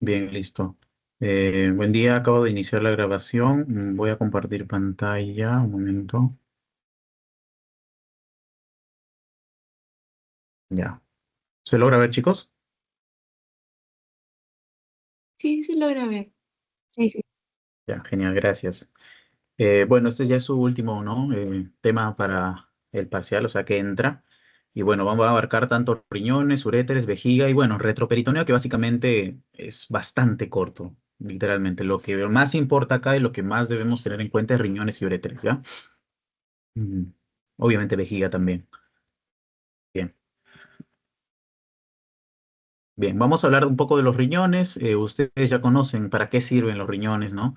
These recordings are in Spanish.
Bien, listo. Buen día, acabo de iniciar la grabación. Voy a compartir pantalla. Un momento. Ya. ¿Se logra ver, chicos? Sí, sí logra ver. Sí, sí. Ya, genial, gracias. Bueno, este ya es su último, ¿no? Tema para el parcial, o sea que entra. Y bueno, vamos a abarcar tanto riñones, uréteres, vejiga y bueno, retroperitoneo, que básicamente es bastante corto, literalmente. Lo que más importa acá y lo que más debemos tener en cuenta es riñones y uréteres, ¿ya? Mm, Obviamente vejiga también. Bien. Bien, vamos a hablar un poco de los riñones. Ustedes ya conocen para qué sirven los riñones, ¿no?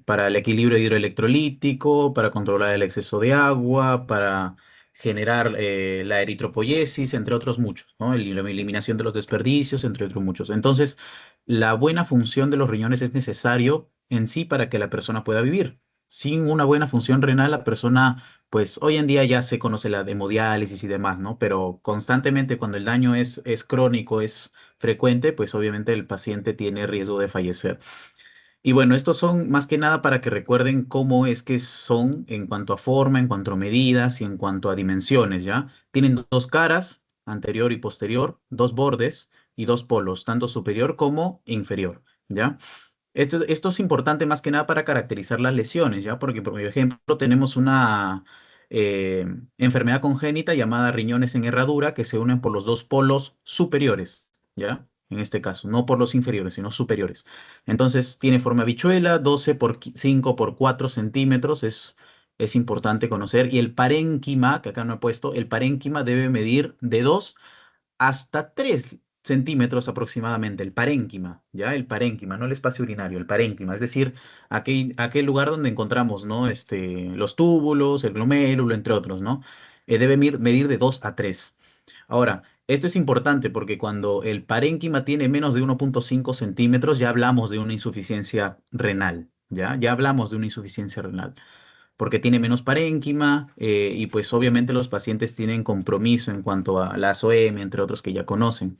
Para el equilibrio hidroelectrolítico, para controlar el exceso de agua, para generar la eritropoyesis, entre otros muchos, ¿no? La eliminación de los desperdicios, entre otros muchos. Entonces, la buena función de los riñones es necesario en sí para que la persona pueda vivir. Sin una buena función renal, la persona pues hoy en día ya se conoce la hemodiálisis y demás, ¿no? Pero constantemente cuando el daño es crónico, es frecuente, pues obviamente el paciente tiene riesgo de fallecer. Y bueno, estos son más que nada para que recuerden cómo es que son en cuanto a forma, en cuanto a medidas y en cuanto a dimensiones, ¿ya? Tienen dos caras, anterior y posterior, dos bordes y dos polos, tanto superior como inferior, ¿ya? Esto es importante más que nada para caracterizar las lesiones, ¿ya? Porque, por ejemplo, tenemos una eh, enfermedad congénita llamada riñones en herradura que se unen por los dos polos superiores, ¿ya? En este caso, no por los inferiores, sino superiores. Entonces, tiene forma habichuela, 12 por 5 por 4 centímetros, es importante conocer. Y el parénquima, que acá no he puesto, el parénquima debe medir de 2 hasta 3 centímetros aproximadamente, el parénquima, ¿ya? El parénquima, no el espacio urinario, el parénquima, es decir, aquel lugar donde encontramos, ¿no? Los túbulos, el glomérulo, entre otros, ¿no? Debe medir de 2 a 3. Ahora, esto es importante porque cuando el parénquima tiene menos de 1,5 centímetros, ya hablamos de una insuficiencia renal, ¿ya? Ya hablamos de una insuficiencia renal porque tiene menos parénquima y pues obviamente los pacientes tienen compromiso en cuanto a la ASOEM, entre otros que ya conocen.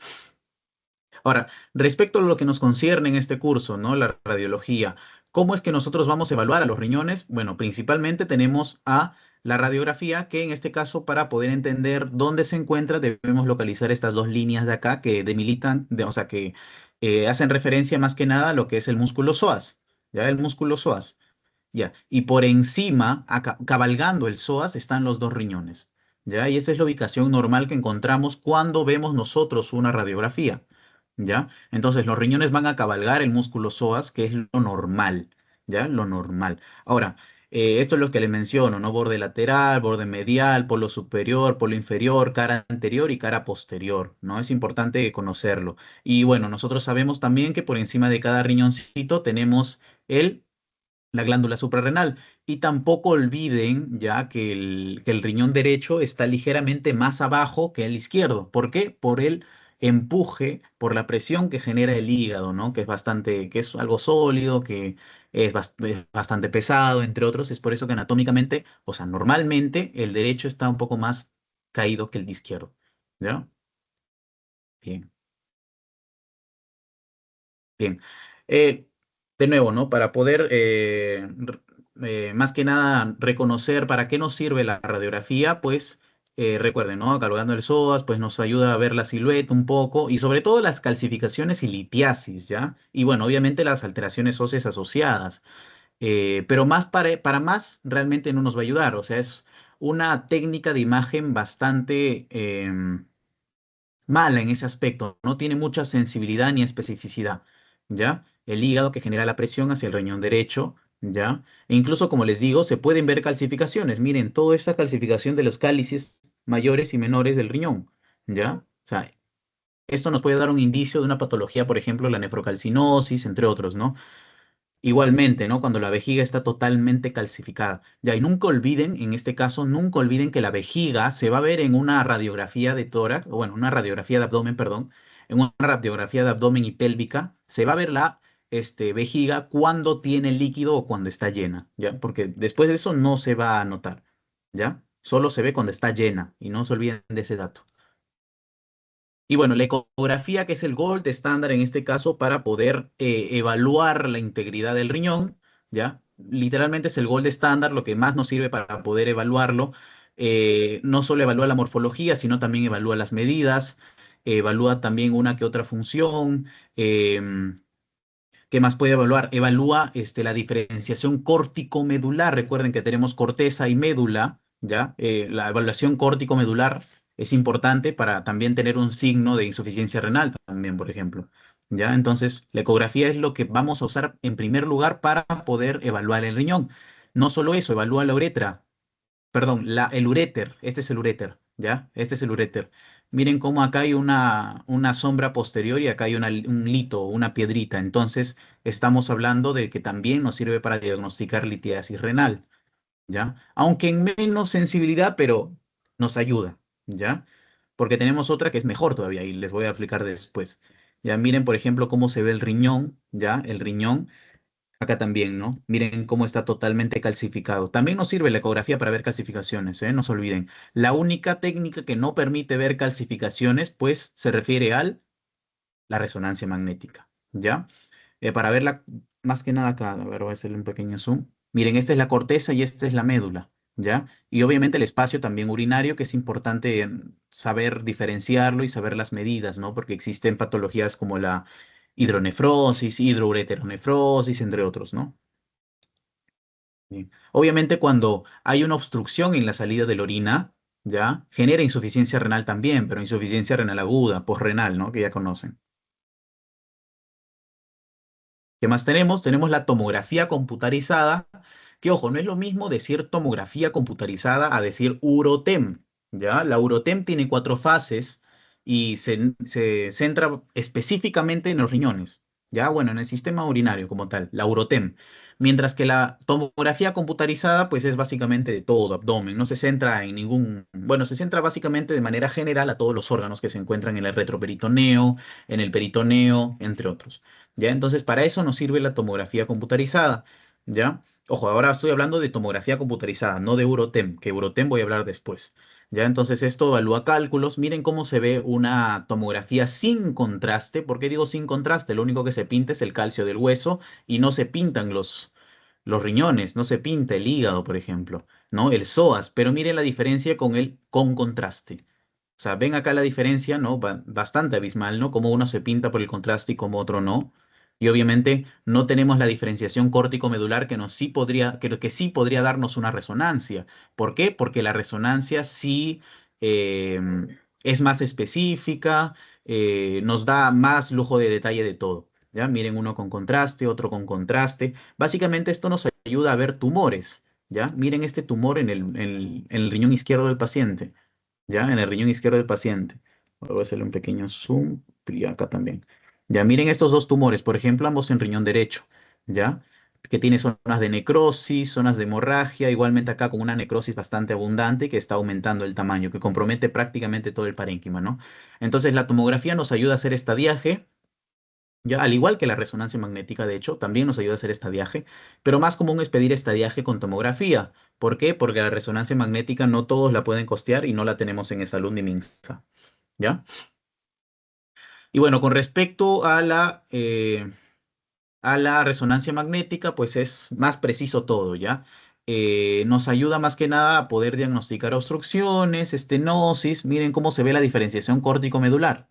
Ahora, respecto a lo que nos concierne en este curso, ¿no? La radiología, ¿cómo es que nosotros vamos a evaluar a los riñones? Bueno, principalmente tenemos a la radiografía, que en este caso para poder entender dónde se encuentra debemos localizar estas dos líneas de acá que demilitan, o sea, que hacen referencia más que nada a lo que es el músculo psoas, ¿ya? El músculo psoas. Ya, y por encima, cabalgando el psoas, están los dos riñones. ¿Ya? Y esta es la ubicación normal que encontramos cuando vemos nosotros una radiografía. ¿Ya? Entonces, los riñones van a cabalgar el músculo psoas, que es lo normal. ¿Ya? Lo normal. Ahora, esto es lo que le menciono, ¿no? Borde lateral, borde medial, polo superior, polo inferior, cara anterior y cara posterior, ¿no? Es importante conocerlo. Y bueno, nosotros sabemos también que por encima de cada riñoncito tenemos el la glándula suprarrenal. Y tampoco olviden ya que el riñón derecho está ligeramente más abajo que el izquierdo. ¿Por qué? Por el empuje, por la presión que genera el hígado, ¿no? Que es algo sólido, que es bastante pesado, entre otros. Es por eso que anatómicamente, o sea, normalmente el derecho está un poco más caído que el izquierdo. ¿Ya? Bien. Bien. Eh, de nuevo, ¿no? Para poder, más que nada, reconocer para qué nos sirve la radiografía, pues recuerden, ¿no? Catalogando el psoas, pues nos ayuda a ver la silueta un poco y sobre todo las calcificaciones y litiasis, ¿ya? Y bueno, obviamente las alteraciones óseas asociadas. Pero más para más realmente no nos va a ayudar. O sea, es una técnica de imagen bastante mala en ese aspecto, no tiene mucha sensibilidad ni especificidad, ¿ya? El hígado que genera la presión hacia el riñón derecho, ¿ya? E incluso, como les digo, se pueden ver calcificaciones. Miren, toda esta calcificación de los cálices mayores y menores del riñón, ¿ya? O sea, esto nos puede dar un indicio de una patología, por ejemplo, la nefrocalcinosis, entre otros, ¿no? Igualmente, ¿no? Cuando la vejiga está totalmente calcificada. Ya, y nunca olviden, en este caso, nunca olviden que la vejiga se va a ver en una radiografía de tórax, o bueno, una radiografía de abdomen, perdón, en una radiografía de abdomen y pélvica, se va a ver la vejiga cuando tiene líquido o cuando está llena, ¿ya? Porque después de eso no se va a notar, ¿ya? Solo se ve cuando está llena, y no se olviden de ese dato. Y bueno, la ecografía, que es el gold estándar en este caso para poder evaluar la integridad del riñón, ¿ya? Literalmente es el gold estándar, lo que más nos sirve para poder evaluarlo. No solo evalúa la morfología, sino también evalúa las medidas, evalúa también una que otra función. em, ¿Qué más puede evaluar? Evalúa la diferenciación córtico-medular. Recuerden que tenemos corteza y médula, ¿ya? La evaluación córtico-medular es importante para también tener un signo de insuficiencia renal también, por ejemplo, ¿ya? Entonces, la ecografía es lo que vamos a usar en primer lugar para poder evaluar el riñón. No solo eso, evalúa la uretra, perdón, el uréter, este es el uréter, ¿ya? Este es el uréter. Miren cómo acá hay una sombra posterior y acá hay un lito, una piedrita. Entonces, estamos hablando de que también nos sirve para diagnosticar litiasis renal, ¿ya? Aunque en menos sensibilidad, pero nos ayuda, ¿ya? Porque tenemos otra que es mejor todavía y les voy a explicar después. Ya miren, por ejemplo, cómo se ve el riñón, ¿ya? El riñón. Acá también, ¿no? Miren cómo está totalmente calcificado. También nos sirve la ecografía para ver calcificaciones, ¿eh? No se olviden. La única técnica que no permite ver calcificaciones, pues, se refiere a la resonancia magnética, ¿ya? Para verla más que nada acá, a ver, voy a hacerle un pequeño zoom. Miren, esta es la corteza y esta es la médula, ¿ya? Y obviamente el espacio también urinario, que es importante saber diferenciarlo y saber las medidas, ¿no? Porque existen patologías como la hidronefrosis, hidroureteronefrosis, entre otros, ¿no? Bien. Obviamente cuando hay una obstrucción en la salida de la orina, ¿ya? Genera insuficiencia renal también, pero insuficiencia renal aguda, posrenal, ¿no? Que ya conocen. ¿Qué más tenemos? Tenemos la tomografía computarizada, que ojo, no es lo mismo decir tomografía computarizada a decir UroTem, ¿ya? La UroTem tiene cuatro fases y se centra específicamente en los riñones, ¿ya? Bueno, en el sistema urinario como tal, la UroTem. Mientras que la tomografía computarizada, pues es básicamente de todo, abdomen, no se centra en ningún, bueno, se centra básicamente de manera general a todos los órganos que se encuentran en el retroperitoneo, en el peritoneo, entre otros. ¿Ya? Entonces, para eso nos sirve la tomografía computarizada, ¿ya? Ojo, ahora estoy hablando de tomografía computarizada, no de Eurotem, que Eurotem voy a hablar después, ¿ya? Entonces, esto evalúa cálculos. Miren cómo se ve una tomografía sin contraste. ¿Por qué digo sin contraste? Lo único que se pinta es el calcio del hueso y no se pintan los riñones, no se pinta el hígado, por ejemplo, ¿no? El psoas, pero miren la diferencia con el con contraste. O sea, ven acá la diferencia, ¿no? Bastante abismal, ¿no? Como uno se pinta por el contraste y como otro no. Y obviamente no tenemos la diferenciación córtico-medular que nos sí podría, que sí podría darnos una resonancia. ¿Por qué? Porque la resonancia sí eh, es más específica, nos da más lujo de detalle de todo. ¿Ya? Miren uno con contraste, otro con contraste. Básicamente esto nos ayuda a ver tumores. ¿Ya? Miren este tumor en el riñón izquierdo del paciente, ya en el riñón izquierdo del paciente. Voy a hacerle un pequeño zoom y acá también. Ya miren estos dos tumores, por ejemplo, ambos en riñón derecho, ya que tiene zonas de necrosis, zonas de hemorragia, igualmente acá con una necrosis bastante abundante que está aumentando el tamaño, que compromete prácticamente todo el parénquima, ¿no? Entonces la tomografía nos ayuda a hacer estadiaje, ya, al igual que la resonancia magnética, de hecho, también nos ayuda a hacer estadiaje, pero más común es pedir estadiaje con tomografía. ¿Por qué? Porque la resonancia magnética no todos la pueden costear y no la tenemos en Salud ni Minsa, ¿ya? Y bueno, con respecto a la resonancia magnética, pues es más preciso todo, ¿ya? Nos ayuda más que nada a poder diagnosticar obstrucciones, estenosis. Miren cómo se ve la diferenciación córtico-medular.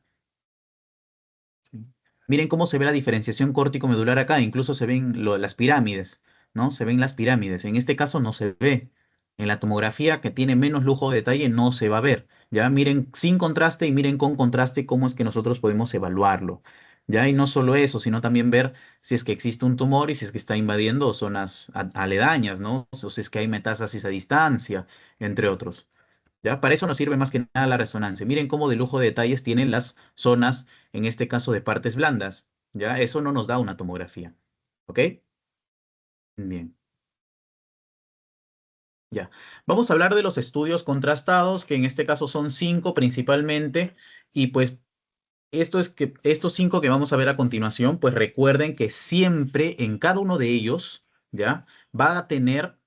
Sí. Miren cómo se ve la diferenciación córtico-medular acá, incluso se ven las pirámides, ¿no? Se ven las pirámides. En este caso no se ve. En la tomografía que tiene menos lujo de detalle no se va a ver. Ya miren sin contraste y miren con contraste cómo es que nosotros podemos evaluarlo. Ya, y no solo eso, sino también ver si es que existe un tumor y si es que está invadiendo zonas aledañas, ¿no? O si es que hay metástasis a distancia, entre otros. ¿Ya? Para eso nos sirve más que nada la resonancia. Miren cómo de lujo de detalles tienen las zonas, en este caso de partes blandas. ¿Ya? Eso no nos da una tomografía. ¿Ok? Bien. Ya. Vamos a hablar de los estudios contrastados, que en este caso son cinco principalmente. Y pues estos cinco que vamos a ver a continuación, pues recuerden que siempre en cada uno de ellos, ¿ya? Va a tener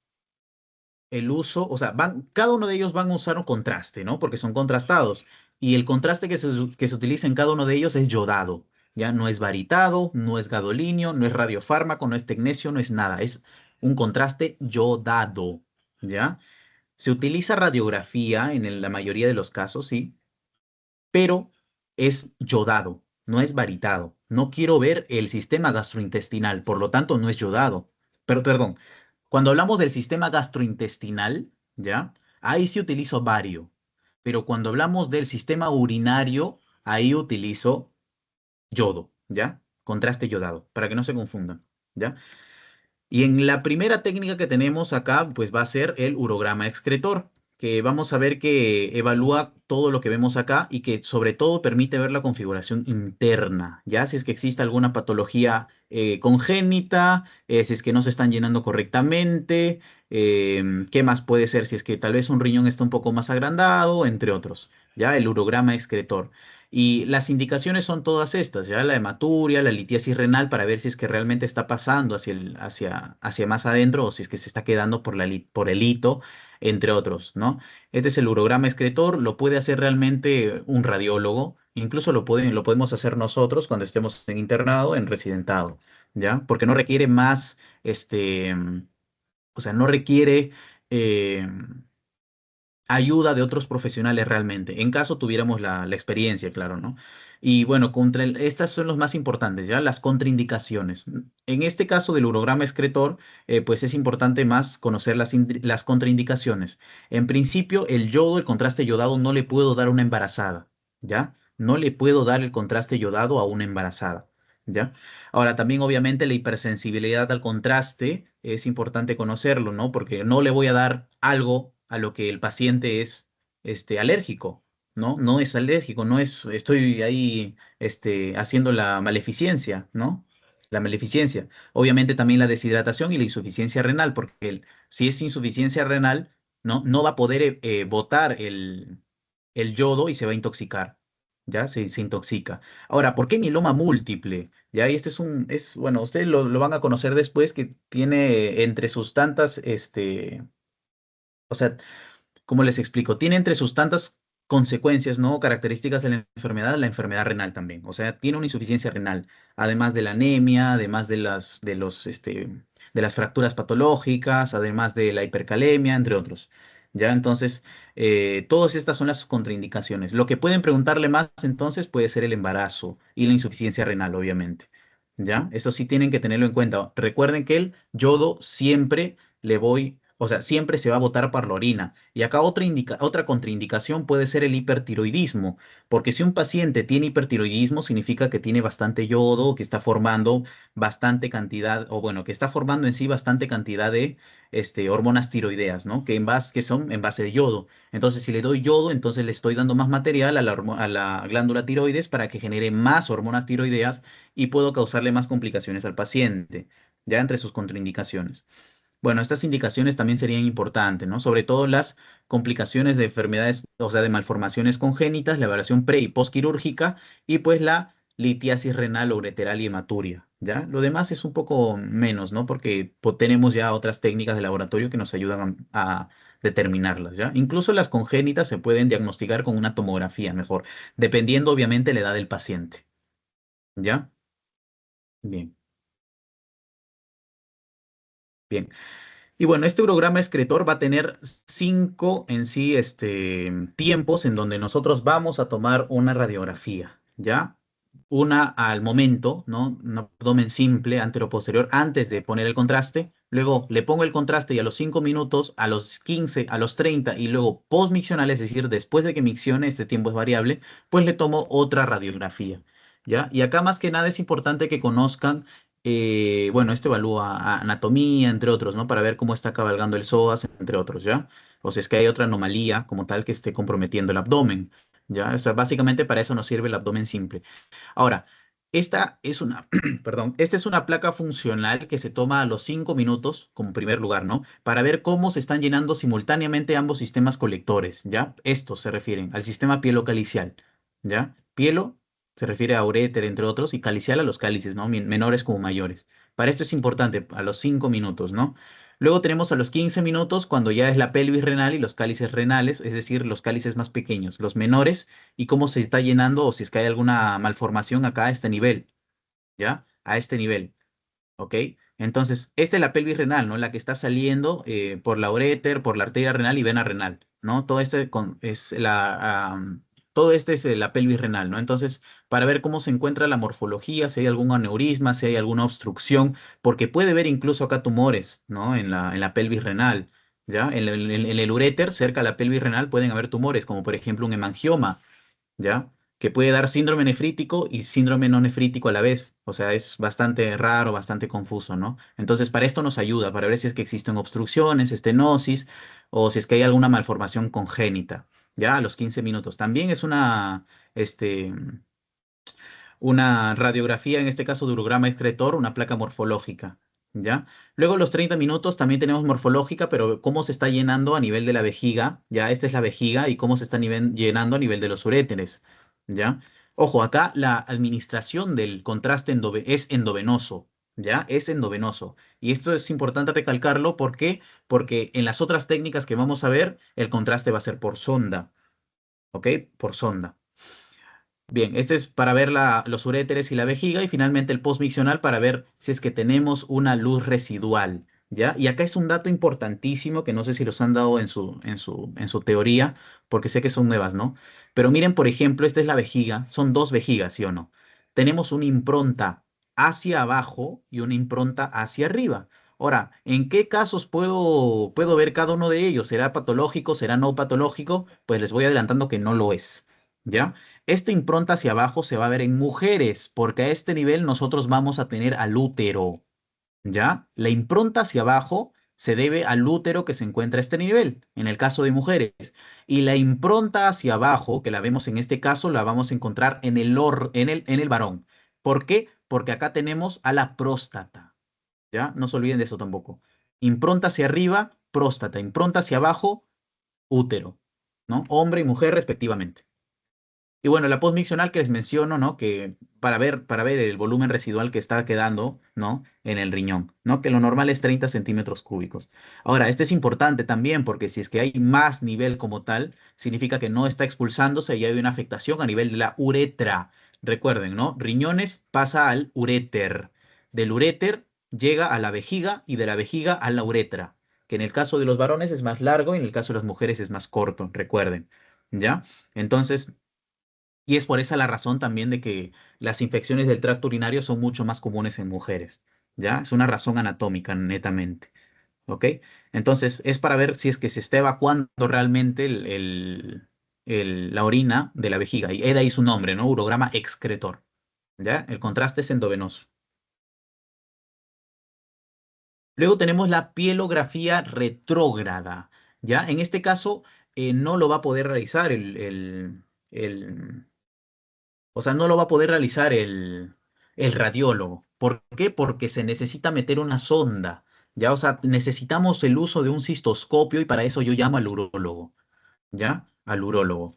el uso, o sea, cada uno de ellos van a usar un contraste, ¿no? Porque son contrastados. Y el contraste que se utiliza en cada uno de ellos es yodado. ¿Ya? No es varitado, no es gadolinio, no es radiofármaco, no es tecnesio, no es nada. Es un contraste yodado. ¿Ya? Se utiliza radiografía en la mayoría de los casos, sí, pero es yodado, no es varitado. No quiero ver el sistema gastrointestinal, por lo tanto no es yodado. Pero perdón, cuando hablamos del sistema gastrointestinal, ¿ya? Ahí sí utilizo bario. Pero cuando hablamos del sistema urinario, ahí utilizo yodo, ¿ya? Contraste yodado, para que no se confundan, ¿ya? Y en la primera técnica que tenemos acá, pues va a ser el urograma excretor, que vamos a ver que evalúa todo lo que vemos acá y que sobre todo permite ver la configuración interna, ya si es que existe alguna patología congénita, si es que no se están llenando correctamente, qué más puede ser si es que tal vez un riñón está un poco más agrandado, entre otros, ya el urograma excretor. Y las indicaciones son todas estas, ya la hematuria, la litiasis renal para ver si es que realmente está pasando hacia más adentro o si es que se está quedando por el hito, entre otros, ¿no? Este es el urograma excretor, lo puede hacer realmente un radiólogo, incluso lo podemos hacer nosotros cuando estemos en internado, en residentado, ¿ya? Porque no requiere más, o sea, no requiere... eh, ayuda de otros profesionales realmente, en caso tuviéramos la experiencia, claro, ¿no? Y bueno, estas son los más importantes, ¿ya? Las contraindicaciones. En este caso del urograma excretor, pues es importante más conocer las contraindicaciones. En principio, el yodo, el contraste yodado, no le puedo dar a una embarazada, ¿ya? No le puedo dar el contraste yodado a una embarazada, ¿ya? Ahora, también obviamente la hipersensibilidad al contraste es importante conocerlo, ¿no? Porque no le voy a dar algo a lo que el paciente es alérgico, ¿no? No es alérgico, no es, estoy ahí haciendo la maleficencia, ¿no? La maleficencia. Obviamente también la deshidratación y la insuficiencia renal, porque si es insuficiencia renal, ¿no? No va a poder botar el yodo y se va a intoxicar. ¿Ya? Se intoxica. Ahora, ¿por qué mieloma múltiple? Ya, y este bueno, ustedes lo van a conocer después que tiene entre sus tantas, o sea, ¿cómo les explico? Tiene entre sus tantas consecuencias, ¿no? Características de la enfermedad renal también. O sea, tiene una insuficiencia renal, además de la anemia, además de las fracturas patológicas, además de la hipercalemia, entre otros. Ya, entonces, todas estas son las contraindicaciones. Lo que pueden preguntarle más, entonces, puede ser el embarazo y la insuficiencia renal, obviamente. ¿Ya? Eso sí tienen que tenerlo en cuenta. Recuerden que el yodo siempre o sea, siempre se va a botar por la orina. Y acá otra contraindicación puede ser el hipertiroidismo, porque si un paciente tiene hipertiroidismo significa que tiene bastante yodo, que está formando bastante cantidad, o bueno, que está formando en sí bastante cantidad de hormonas tiroideas, ¿no? Que son en base de yodo. Entonces, si le doy yodo, entonces le estoy dando más material a la glándula tiroides para que genere más hormonas tiroideas y puedo causarle más complicaciones al paciente, ya entre sus contraindicaciones. Bueno, estas indicaciones también serían importantes, ¿no? Sobre todo las complicaciones de enfermedades, o sea, de malformaciones congénitas, la evaluación pre y postquirúrgica y pues la litiasis renal o ureteral y hematuria, ¿ya? Lo demás es un poco menos, ¿no? Porque tenemos ya otras técnicas de laboratorio que nos ayudan a determinarlas, ¿ya? Incluso las congénitas se pueden diagnosticar con una tomografía mejor, dependiendo obviamente la edad del paciente, ¿ya? Bien, bien. Y bueno, este programa excretor va a tener cinco en sí tiempos en donde nosotros vamos a tomar una radiografía, ¿ya? Una al momento, ¿no? Un abdomen simple, anteroposterior, antes de poner el contraste. Luego le pongo el contraste y a los 5 minutos, a los 15, a los 30 y luego postmiccional, es decir, después de que miccione, este tiempo es variable, pues le tomo otra radiografía, ¿ya? Y acá más que nada es importante que conozcan bueno, este evalúa anatomía, entre otros, ¿no? Para ver cómo está cabalgando el psoas, entre otros, ¿ya? O si es que hay otra anomalía como tal que esté comprometiendo el abdomen, ¿ya? O sea, básicamente para eso nos sirve el abdomen simple. Ahora, esta es una, perdón, esta es una placa funcional que se toma a los 5 minutos, como primer lugar, ¿no? Para ver cómo se están llenando simultáneamente ambos sistemas colectores, ¿ya? Estos se refieren al sistema pielocalicial, ¿ya? Pielo se refiere a uréter, entre otros, y calicial a los cálices, ¿no? Menores como mayores. Para esto es importante, a los 5 minutos, ¿no? Luego tenemos a los 15 minutos cuando ya es la pelvis renal y los cálices renales, es decir, los cálices más pequeños, los menores, y cómo se está llenando o si es que hay alguna malformación acá a este nivel, ¿ya? A este nivel. ¿Ok? Entonces, esta es la pelvis renal, ¿no? La que está saliendo por la uréter, por la arteria renal y vena renal, ¿no? Todo este es la pelvis renal, ¿no? Entonces, para ver cómo se encuentra la morfología, si hay algún aneurisma, si hay alguna obstrucción, porque puede haber incluso acá tumores, ¿no? En la pelvis renal, ¿ya? En el uréter, cerca de la pelvis renal, pueden haber tumores, como por ejemplo un hemangioma, ¿ya? Que puede dar síndrome nefrítico y síndrome no nefrítico a la vez. O sea, es bastante raro, bastante confuso, ¿no? Entonces, para esto nos ayuda, para ver si es que existen obstrucciones, estenosis, o si es que hay alguna malformación congénita, ¿ya? A los 15 minutos. También es este, una radiografía, en este caso de urograma excretor, una placa morfológica, ¿ya? Luego los 30 minutos también tenemos morfológica, pero cómo se está llenando a nivel de la vejiga, ¿ya? Esta es la vejiga y cómo se está llenando a nivel de los uréteres, ¿ya? Ojo, acá la administración del contraste es endovenoso, ¿ya? Es endovenoso. Y esto es importante recalcarlo, ¿por qué? Porque en las otras técnicas que vamos a ver, el contraste va a ser por sonda, ¿ok? Por sonda. Bien, este es para ver los uréteres y la vejiga y finalmente el postmiccional para ver si es que tenemos una luz residual, ¿ya? Y acá es un dato importantísimo que no sé si los han dado en su teoría, porque sé que son nuevas, ¿no? Pero miren, por ejemplo, esta es la vejiga, son dos vejigas, ¿sí o no? Tenemos una impronta hacia abajo y una impronta hacia arriba. Ahora, ¿en qué casos puedo ver cada uno de ellos? ¿Será patológico? ¿Será no patológico? Pues les voy adelantando que no lo es, ¿ya? Esta impronta hacia abajo se va a ver en mujeres, porque a este nivel nosotros vamos a tener al útero, ¿ya? La impronta hacia abajo se debe al útero que se encuentra a este nivel, en el caso de mujeres. Y la impronta hacia abajo, que la vemos en este caso, la vamos a encontrar en el varón. ¿Por qué? Porque acá tenemos a la próstata, ¿ya? No se olviden de eso tampoco. Impronta hacia arriba, próstata. Impronta hacia abajo, útero, ¿no? Hombre y mujer respectivamente. Y bueno, la postmiccional que les menciono, ¿no? Que para ver el volumen residual que está quedando, ¿no? En el riñón, ¿no? Que lo normal es 30 centímetros cúbicos. Ahora, este es importante también porque si es que hay más nivel como tal, significa que no está expulsándose y hay una afectación a nivel de la uretra. Recuerden, ¿no? Riñones pasa al uréter. Del uréter llega a la vejiga y de la vejiga a la uretra. Que en el caso de los varones es más largo y en el caso de las mujeres es más corto, recuerden. ¿Ya? Entonces, y es por esa la razón también de que las infecciones del tracto urinario son mucho más comunes en mujeres, ¿ya? Es una razón anatómica, netamente, ¿ok? Entonces, es para ver si es que se está evacuando realmente la orina de la vejiga. Y de ahí su nombre, ¿no? Urograma excretor, ¿ya? El contraste es endovenoso. Luego tenemos la pielografía retrógrada, ¿ya? En este caso, no lo va a poder realizar el O sea, no lo va a poder realizar el radiólogo. ¿Por qué? Porque se necesita meter una sonda. Ya, o sea, necesitamos el uso de un cistoscopio y para eso yo llamo al urólogo. ¿Ya? Al urólogo.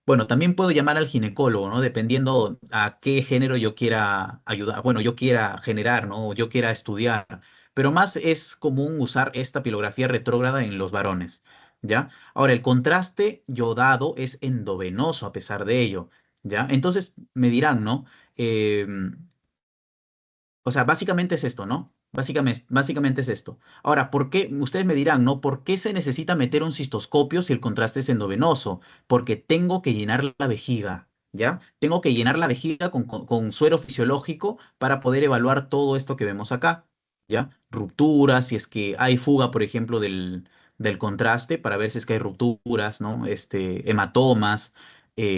Bueno, también puedo llamar al ginecólogo, ¿no? Dependiendo a qué género yo quiera ayudar, bueno, yo quiera generar, ¿no? O yo quiera estudiar. Pero más es común usar esta pilografía retrógrada en los varones, ¿ya? Ahora, el contraste yodado es endovenoso a pesar de ello, ¿ya? Entonces me dirán, ¿no? O sea, básicamente es esto, ¿no? Básicamente es esto. Ahora, ¿por qué? Ustedes me dirán, ¿no? ¿Por qué se necesita meter un cistoscopio si el contraste es endovenoso? Porque tengo que llenar la vejiga, ¿ya? Tengo que llenar la vejiga con suero fisiológico para poder evaluar todo esto que vemos acá, ¿ya? Rupturas, si es que hay fuga, por ejemplo, del contraste, para ver si es que hay rupturas, ¿no? Hematomas,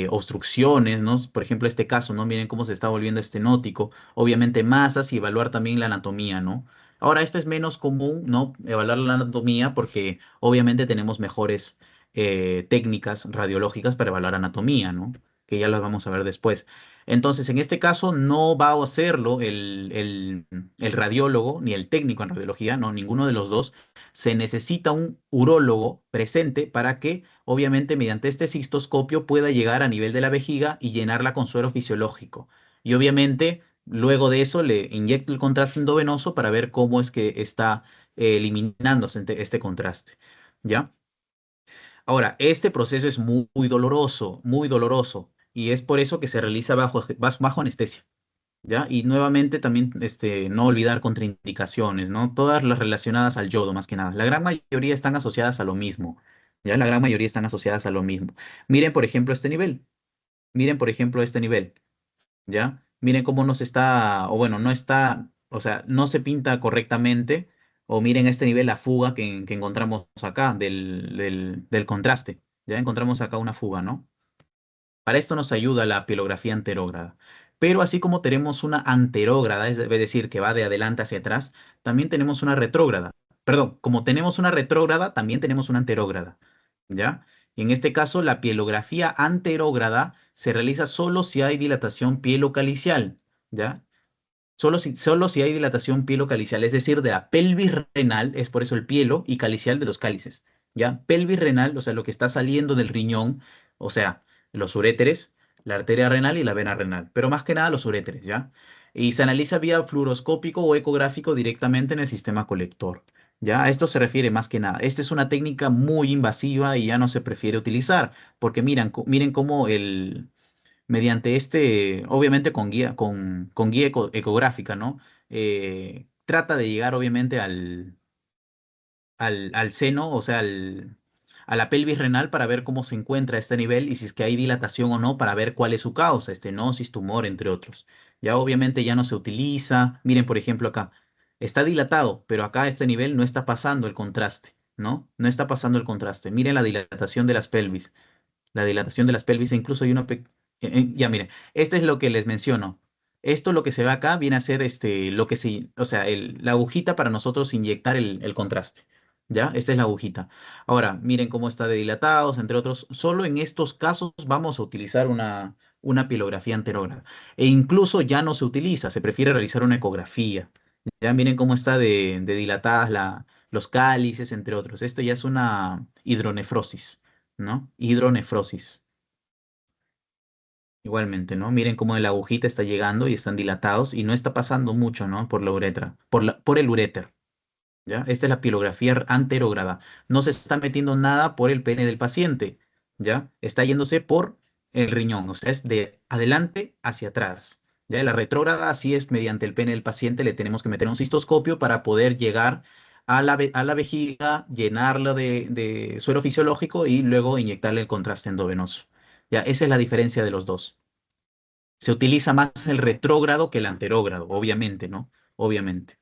obstrucciones, ¿no? Por ejemplo, este caso, ¿no? Miren cómo se está volviendo estenótico, obviamente masas y evaluar también la anatomía, ¿no? Ahora, esto es menos común, ¿no? Evaluar la anatomía porque obviamente tenemos mejores técnicas radiológicas para evaluar anatomía, ¿no? Que ya las vamos a ver después. Entonces, en este caso no va a hacerlo el radiólogo ni el técnico en radiología, no, ninguno de los dos. Se necesita un urólogo presente para que, obviamente, mediante este cistoscopio pueda llegar a nivel de la vejiga y llenarla con suero fisiológico. Y obviamente luego de eso le inyecto el contraste endovenoso para ver cómo es que está eliminándose este contraste, ¿ya? Ahora, este proceso es muy doloroso, y es por eso que se realiza bajo anestesia. ¿Ya? Y nuevamente también no olvidar contraindicaciones, ¿no? Todas las relacionadas al yodo, más que nada. La gran mayoría están asociadas a lo mismo, ¿ya? La gran mayoría están asociadas a lo mismo. Miren, por ejemplo, este nivel. Miren, por ejemplo, este nivel, ¿ya? Miren cómo no se está, o bueno, no está, o sea, no se pinta correctamente, o miren este nivel, la fuga que encontramos acá del contraste, ¿ya? Encontramos acá una fuga, ¿no? Para esto nos ayuda la pielografía anterógrada. Pero así como tenemos una anterógrada, es decir, que va de adelante hacia atrás, también tenemos una retrógrada. Perdón, como tenemos una retrógrada, también tenemos una anterógrada. ¿Ya? Y en este caso, la pielografía anterógrada se realiza solo si hay dilatación pielocalicial. ¿Ya? Solo si hay dilatación pielocalicial, es decir, de la pelvis renal, es por eso el pielo, y calicial de los cálices. ¿Ya? Pelvis renal, o sea, lo que está saliendo del riñón, o sea, los uréteres, la arteria renal y la vena renal, pero más que nada los uréteres, ¿ya? Y se analiza vía fluoroscópico o ecográfico directamente en el sistema colector. ¿Ya? A esto se refiere más que nada. Esta es una técnica muy invasiva y ya no se prefiere utilizar, porque miren cómo mediante obviamente con guía ecográfica, ¿no? Trata de llegar obviamente al seno, o sea, a la pelvis renal para ver cómo se encuentra este nivel y si es que hay dilatación o no, para ver cuál es su causa, estenosis, tumor, entre otros. Ya obviamente ya no se utiliza. Miren, por ejemplo, acá. Está dilatado, pero acá a este nivel no está pasando el contraste, ¿no? No está pasando el contraste. Miren la dilatación de las pelvis, la dilatación de las pelvis, e incluso hay ya miren, este es lo que les menciono. Esto lo que se ve acá viene a ser lo que se, o sea, la agujita para nosotros inyectar el contraste. ¿Ya? Esta es la agujita. Ahora, miren cómo está de dilatados, entre otros. Solo en estos casos vamos a utilizar una pilografía anterógrada. E incluso ya no se utiliza, se prefiere realizar una ecografía. Ya miren cómo está de dilatadas los cálices, entre otros. Esto ya es una hidronefrosis, ¿no? Hidronefrosis. Igualmente, ¿no? Miren cómo la agujita está llegando y están dilatados y no está pasando mucho, ¿no? Por la uretra, por el uréter, ¿ya? Esta es la pilografía anterógrada. No se está metiendo nada por el pene del paciente, ¿ya? Está yéndose por el riñón, o sea, es de adelante hacia atrás, ¿ya? La retrógrada, así es, mediante el pene del paciente le tenemos que meter un cistoscopio para poder llegar a la vejiga, llenarla de suero fisiológico y luego inyectarle el contraste endovenoso. Ya, esa es la diferencia de los dos. Se utiliza más el retrógrado que el anterógrado, obviamente, ¿no? Obviamente.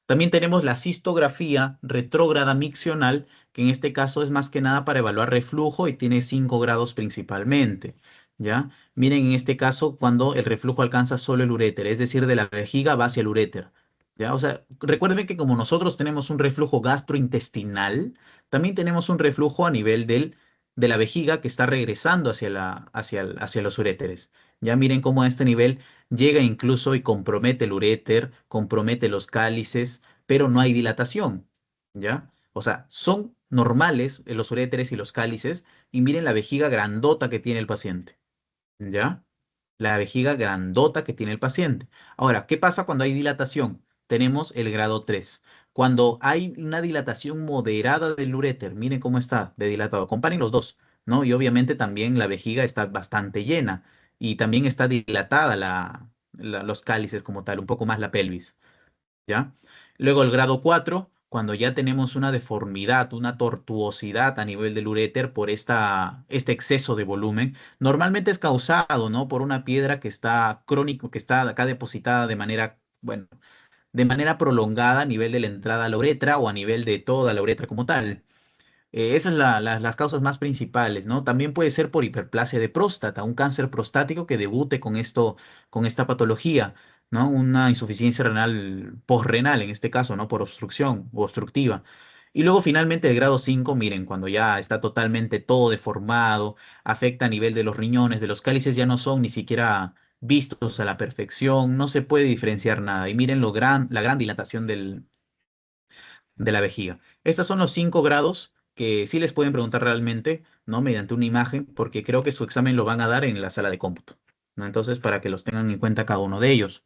También tenemos la cistografía retrógrada miccional, que en este caso es más que nada para evaluar reflujo y tiene 5 grados principalmente. ¿Ya? Miren en este caso cuando el reflujo alcanza solo el uréter, es decir, de la vejiga va hacia el uréter. ¿Ya? O sea, recuerden que como nosotros tenemos un reflujo gastrointestinal, también tenemos un reflujo a nivel de la vejiga que está regresando hacia los uréteres. Ya miren cómo a este nivel llega incluso y compromete el uréter, compromete los cálices, pero no hay dilatación, ¿ya? O sea, son normales los uréteres y los cálices, y miren la vejiga grandota que tiene el paciente, ¿ya? La vejiga grandota que tiene el paciente. Ahora, ¿qué pasa cuando hay dilatación? Tenemos el grado 3. Cuando hay una dilatación moderada del uréter, miren cómo está de dilatado. Comparen los dos, ¿no? Y obviamente también la vejiga está bastante llena y también está dilatada los cálices como tal, un poco más la pelvis. ¿Ya? Luego el grado 4 cuando ya tenemos una deformidad, una tortuosidad a nivel del uréter por este exceso de volumen, normalmente es causado, ¿no? Por una piedra que está crónico, que está acá depositada de manera, bueno, de manera prolongada a nivel de la entrada a la uretra o a nivel de toda la uretra como tal. Esas son las causas más principales, ¿no? También puede ser por hiperplasia de próstata, un cáncer prostático que debute con esto, con esta patología, ¿no? Una insuficiencia renal posrenal, en este caso, ¿no? Por obstrucción o obstructiva. Y luego finalmente el grado 5 miren, cuando ya está totalmente todo deformado, afecta a nivel de los riñones, de los cálices, ya no son ni siquiera vistos a la perfección, no se puede diferenciar nada. Y miren la gran dilatación de la vejiga. Estos son los 5 grados que sí les pueden preguntar realmente, ¿no? Mediante una imagen, porque creo que su examen lo van a dar en la sala de cómputo, ¿no? Entonces, para que los tengan en cuenta cada uno de ellos.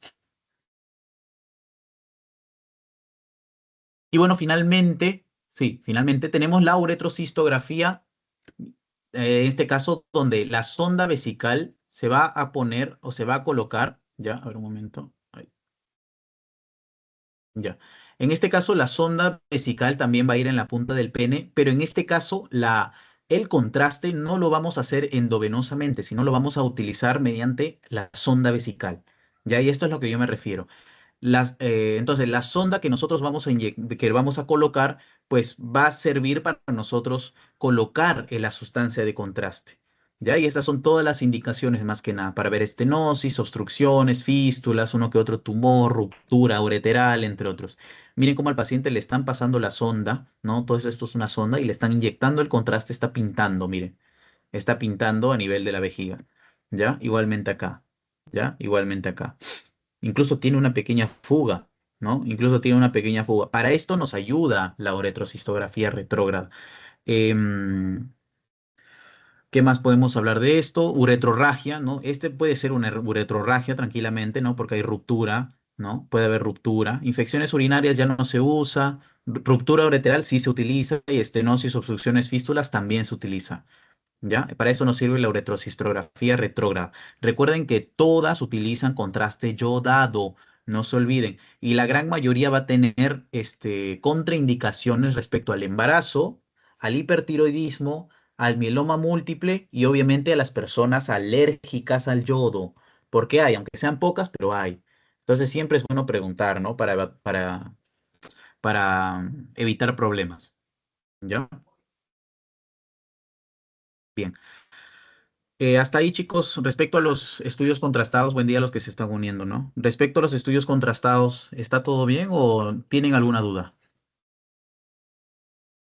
Y bueno, finalmente, sí, finalmente tenemos la uretrocistografía, en este caso donde la sonda vesical se va a poner o se va a colocar, ya, a ver un momento. Ya. En este caso, la sonda vesical también va a ir en la punta del pene, pero en este caso, el contraste no lo vamos a hacer endovenosamente, sino lo vamos a utilizar mediante la sonda vesical. Ya, y esto es lo que yo me refiero. Entonces, la sonda que nosotros que vamos a colocar, pues va a servir para nosotros colocar la sustancia de contraste. ¿Ya? Y estas son todas las indicaciones más que nada para ver estenosis, obstrucciones, fístulas, uno que otro tumor, ruptura ureteral, entre otros. Miren cómo al paciente le están pasando la sonda, ¿no? Todo esto es una sonda y le están inyectando el contraste, está pintando, miren, está pintando a nivel de la vejiga. ¿Ya? Igualmente acá. ¿Ya? Igualmente acá. Incluso tiene una pequeña fuga, ¿no? Incluso tiene una pequeña fuga. Para esto nos ayuda la uretrocistografía retrógrada. Em, ¿Qué más podemos hablar de esto? Uretrorragia, ¿no? Este puede ser una uretrorragia tranquilamente, ¿no? Porque hay ruptura, ¿no? Puede haber ruptura. Infecciones urinarias ya no se usa. Ruptura ureteral sí se utiliza y estenosis, obstrucciones, fístulas también se utiliza. ¿Ya? Para eso nos sirve la uretrocistografía retrógrada. Recuerden que todas utilizan contraste yodado, no se olviden. Y la gran mayoría va a tener contraindicaciones respecto al embarazo, al hipertiroidismo, al mieloma múltiple y obviamente a las personas alérgicas al yodo. Porque hay, aunque sean pocas, pero hay. Entonces siempre es bueno preguntar, ¿no? Para evitar problemas. ¿Ya? Bien. Hasta ahí, chicos, respecto a los estudios contrastados, buen día a los que se están uniendo, ¿no? Respecto a los estudios contrastados, ¿está todo bien o tienen alguna duda?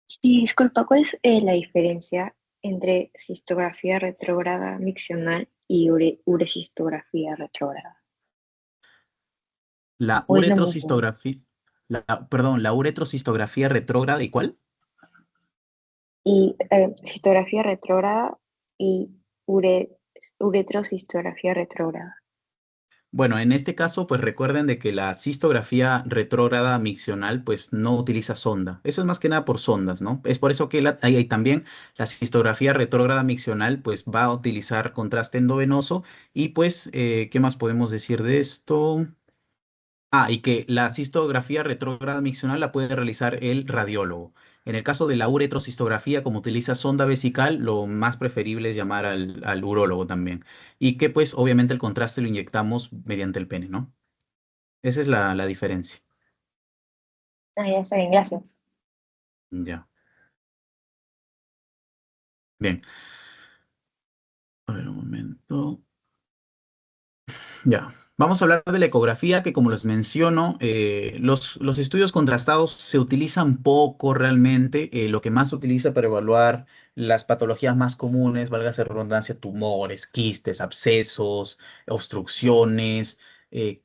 Sí, disculpa, ¿cuál es la diferencia entre cistografía retrógrada miccional y urecistografía retrógrada? La ¿O es lo mismo? uretrocistografía, perdón, la uretrocistografía retrógrada, ¿y cuál? Y cistografía retrógrada y ure, uretrocistografía retrógrada. Bueno, en este caso, pues recuerden de que la cistografía retrógrada miccional, pues no utiliza sonda. Eso es más que nada por sondas, ¿no? Es por eso que ahí también la cistografía retrógrada miccional, pues va a utilizar contraste endovenoso. Y pues, ¿qué más podemos decir de esto? Ah, y que la cistografía retrógrada miccional la puede realizar el radiólogo. En el caso de la uretrocistografía, como utiliza sonda vesical, lo más preferible es llamar al urólogo también. Y que pues obviamente el contraste lo inyectamos mediante el pene, ¿no? Esa es la diferencia. Ah, ya está bien, gracias. Ya. Bien. A ver, un momento. Ya, vamos a hablar de la ecografía, que como les menciono, los estudios contrastados se utilizan poco realmente. Lo que más se utiliza para evaluar las patologías más comunes, valga la redundancia, tumores, quistes, abscesos, obstrucciones,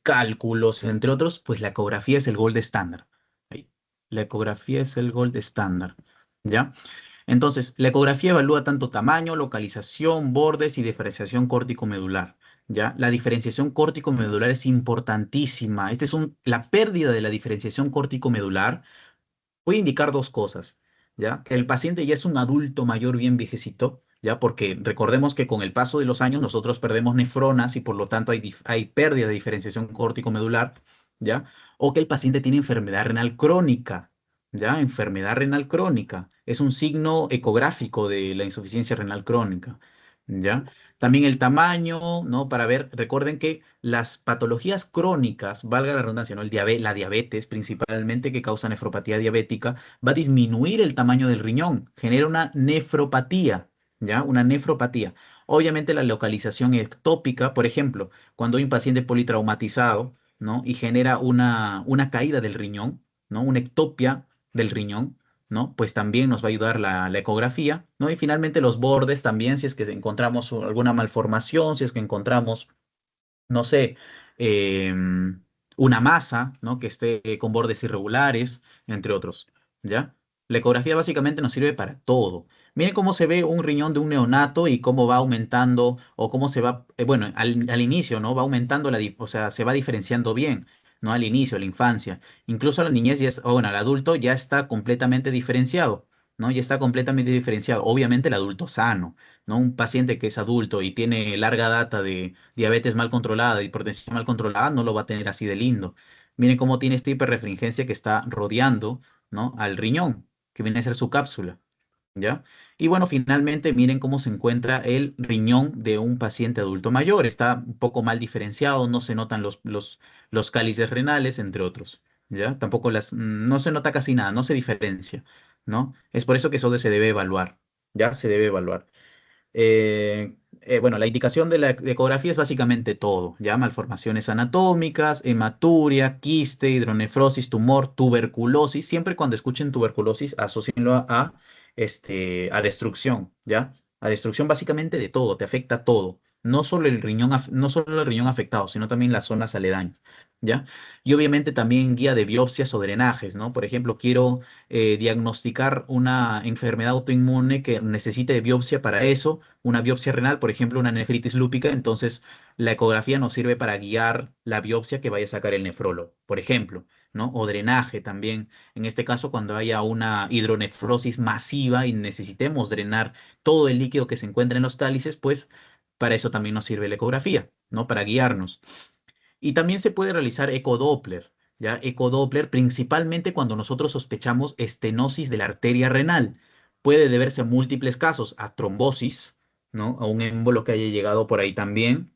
cálculos, entre otros, pues la ecografía es el gold estándar. Ahí. La ecografía es el gold estándar. ¿Ya? Entonces, la ecografía evalúa tanto tamaño, localización, bordes y diferenciación córtico-medular. ¿Ya? La diferenciación córtico-medular es importantísima. La pérdida de la diferenciación córtico-medular puede indicar dos cosas, ¿ya? Que el paciente ya es un adulto mayor bien viejecito, ¿ya? Porque recordemos que con el paso de los años nosotros perdemos nefronas y por lo tanto hay pérdida de diferenciación córtico-medular, ¿ya? O que el paciente tiene enfermedad renal crónica, ¿ya? Enfermedad renal crónica. Es un signo ecográfico de la insuficiencia renal crónica, ¿ya? También el tamaño, ¿no? Para ver, recuerden que las patologías crónicas, valga la redundancia, ¿no? La diabetes principalmente que causa nefropatía diabética, va a disminuir el tamaño del riñón, genera una nefropatía, ¿ya? Una nefropatía. Obviamente la localización ectópica, por ejemplo, cuando hay un paciente politraumatizado, ¿no? Y genera una caída del riñón, ¿no? Una ectopia del riñón, ¿no? Pues también nos va a ayudar la ecografía, ¿no? Y finalmente los bordes también, si es que encontramos alguna malformación, si es que encontramos, no sé, una masa, ¿no? Que esté con bordes irregulares, entre otros, ¿ya? La ecografía básicamente nos sirve para todo. Miren cómo se ve un riñón de un neonato y cómo va aumentando o cómo se va, bueno, al inicio, ¿no? Va aumentando o sea, se va diferenciando bien. ¿no? Al inicio, a la infancia. Incluso a la niñez, o bueno, al adulto ya está completamente diferenciado, ¿no? Ya está completamente diferenciado. Obviamente el adulto sano, ¿no? Un paciente que es adulto y tiene larga data de diabetes mal controlada, hipertensión mal controlada, no lo va a tener así de lindo. Miren cómo tiene esta hiperrefringencia que está rodeando, ¿no? Al riñón, que viene a ser su cápsula. ¿Ya? Y bueno, finalmente miren cómo se encuentra el riñón de un paciente adulto mayor. Está un poco mal diferenciado, no se notan los cálices renales, entre otros. ¿Ya? Tampoco no se nota casi nada, no se diferencia, ¿no? Es por eso que eso se debe evaluar, ¿ya? Se debe evaluar. Bueno, la indicación de la ecografía es básicamente todo, ¿ya? Malformaciones anatómicas, hematuria, quiste, hidronefrosis, tumor, tuberculosis. Siempre cuando escuchen tuberculosis, asocienlo a destrucción, ¿ya? A destrucción básicamente de todo, te afecta todo. No solo el riñón, no solo el riñón afectado, sino también las zonas aledañas, ¿ya? Y obviamente también guía de biopsias o drenajes, ¿no? Por ejemplo, quiero diagnosticar una enfermedad autoinmune que necesite de biopsia para eso, una biopsia renal, por ejemplo, una nefritis lúpica, entonces la ecografía nos sirve para guiar la biopsia que vaya a sacar el nefrólogo, por ejemplo, ¿no? O drenaje también, en este caso cuando haya una hidronefrosis masiva y necesitemos drenar todo el líquido que se encuentra en los cálices, pues para eso también nos sirve la ecografía, ¿no? Para guiarnos. Y también se puede realizar ecodoppler, ¿ya? Ecodoppler principalmente cuando nosotros sospechamos estenosis de la arteria renal. Puede deberse a múltiples casos, a trombosis, ¿no? A un émbolo que haya llegado por ahí también,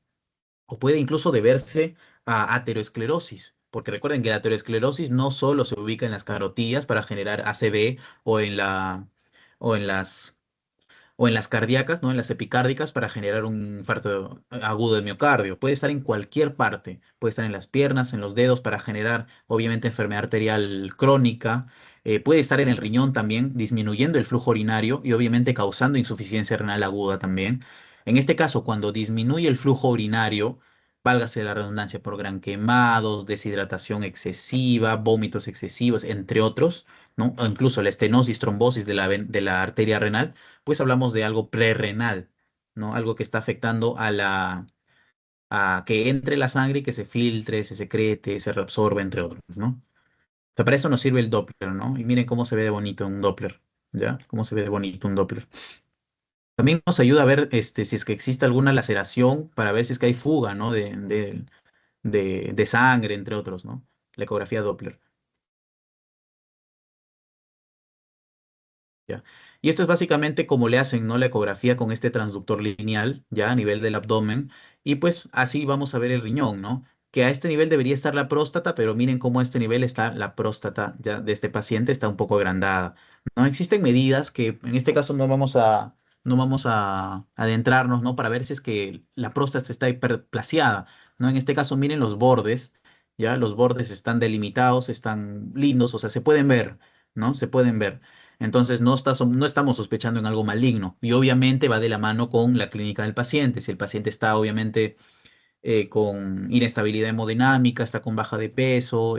o puede incluso deberse a aterosclerosis, porque recuerden que la aterosclerosis no solo se ubica en las carotillas para generar ACV o en o en las cardíacas, ¿no? En las epicárdicas para generar un infarto agudo de miocardio. Puede estar en cualquier parte, puede estar en las piernas, en los dedos para generar, obviamente, enfermedad arterial crónica. Puede estar en el riñón también, disminuyendo el flujo urinario y obviamente causando insuficiencia renal aguda también. En este caso, cuando disminuye el flujo urinario, válgase la redundancia por gran quemados, deshidratación excesiva, vómitos excesivos, entre otros, ¿no? O incluso la estenosis, trombosis de la arteria renal, pues hablamos de algo prerrenal, ¿no? Algo que está afectando a que entre la sangre y que se filtre, se secrete, se reabsorbe, entre otros, ¿no? O sea, para eso nos sirve el Doppler, ¿no? Y miren cómo se ve de bonito un Doppler, ¿ya? Cómo se ve de bonito un Doppler. También nos ayuda a ver si es que existe alguna laceración para ver si es que hay fuga, ¿no? De sangre, entre otros, ¿no? La ecografía Doppler. ¿Ya? Y esto es básicamente como le hacen, ¿no? La ecografía con este transductor lineal, ya a nivel del abdomen, y pues así vamos a ver el riñón, ¿no? Que a este nivel debería estar la próstata, pero miren cómo a este nivel está la próstata ya de este paciente, está un poco agrandada, ¿no? Existen medidas que en este caso no vamos a adentrarnos, ¿no? Para ver si es que la próstata está hiperplasiada, ¿no? En este caso, miren los bordes, ya los bordes están delimitados, están lindos, o sea, se pueden ver, ¿no? Se pueden ver. Entonces no estamos sospechando en algo maligno y obviamente va de la mano con la clínica del paciente. Si el paciente está obviamente con inestabilidad hemodinámica, está con baja de peso,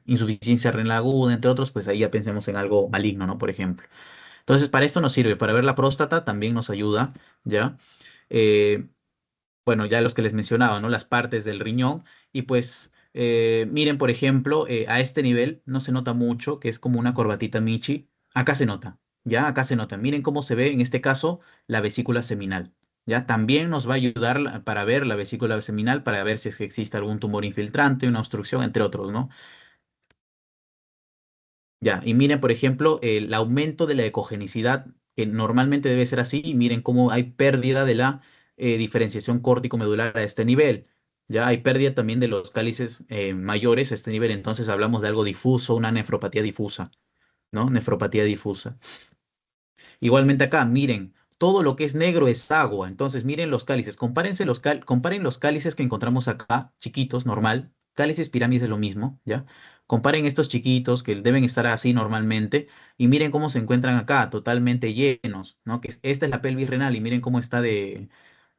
insuficiencia renal aguda, entre otros, pues ahí ya pensemos en algo maligno, ¿no? Por ejemplo. Entonces para esto nos sirve, para ver la próstata también nos ayuda, ¿ya? Eh, bueno, ya los que les mencionaba, ¿no? Las partes del riñón. Y pues, miren, por ejemplo, a este nivel no se nota mucho, que es como una corbatita Michi. Acá se nota, ¿ya? Acá se nota. Miren cómo se ve, en este caso, la vesícula seminal, ¿ya? También nos va a ayudar para ver la vesícula seminal, para ver si es que existe algún tumor infiltrante, una obstrucción, entre otros, ¿no? Ya, y miren, por ejemplo, el aumento de la ecogenicidad, que normalmente debe ser así, y miren cómo hay pérdida de la diferenciación córtico-medular a este nivel. Ya hay pérdida también de los cálices mayores a este nivel, entonces hablamos de algo difuso, una nefropatía difusa, ¿no? Nefropatía difusa. Igualmente acá, miren, todo lo que es negro es agua. Entonces, miren los cálices. Comparen los cálices que encontramos acá, chiquitos, normal. Cálices, pirámides es lo mismo, ¿ya? Comparen estos chiquitos que deben estar así normalmente y miren cómo se encuentran acá, totalmente llenos, ¿no? Que esta es la pelvis renal y miren cómo está de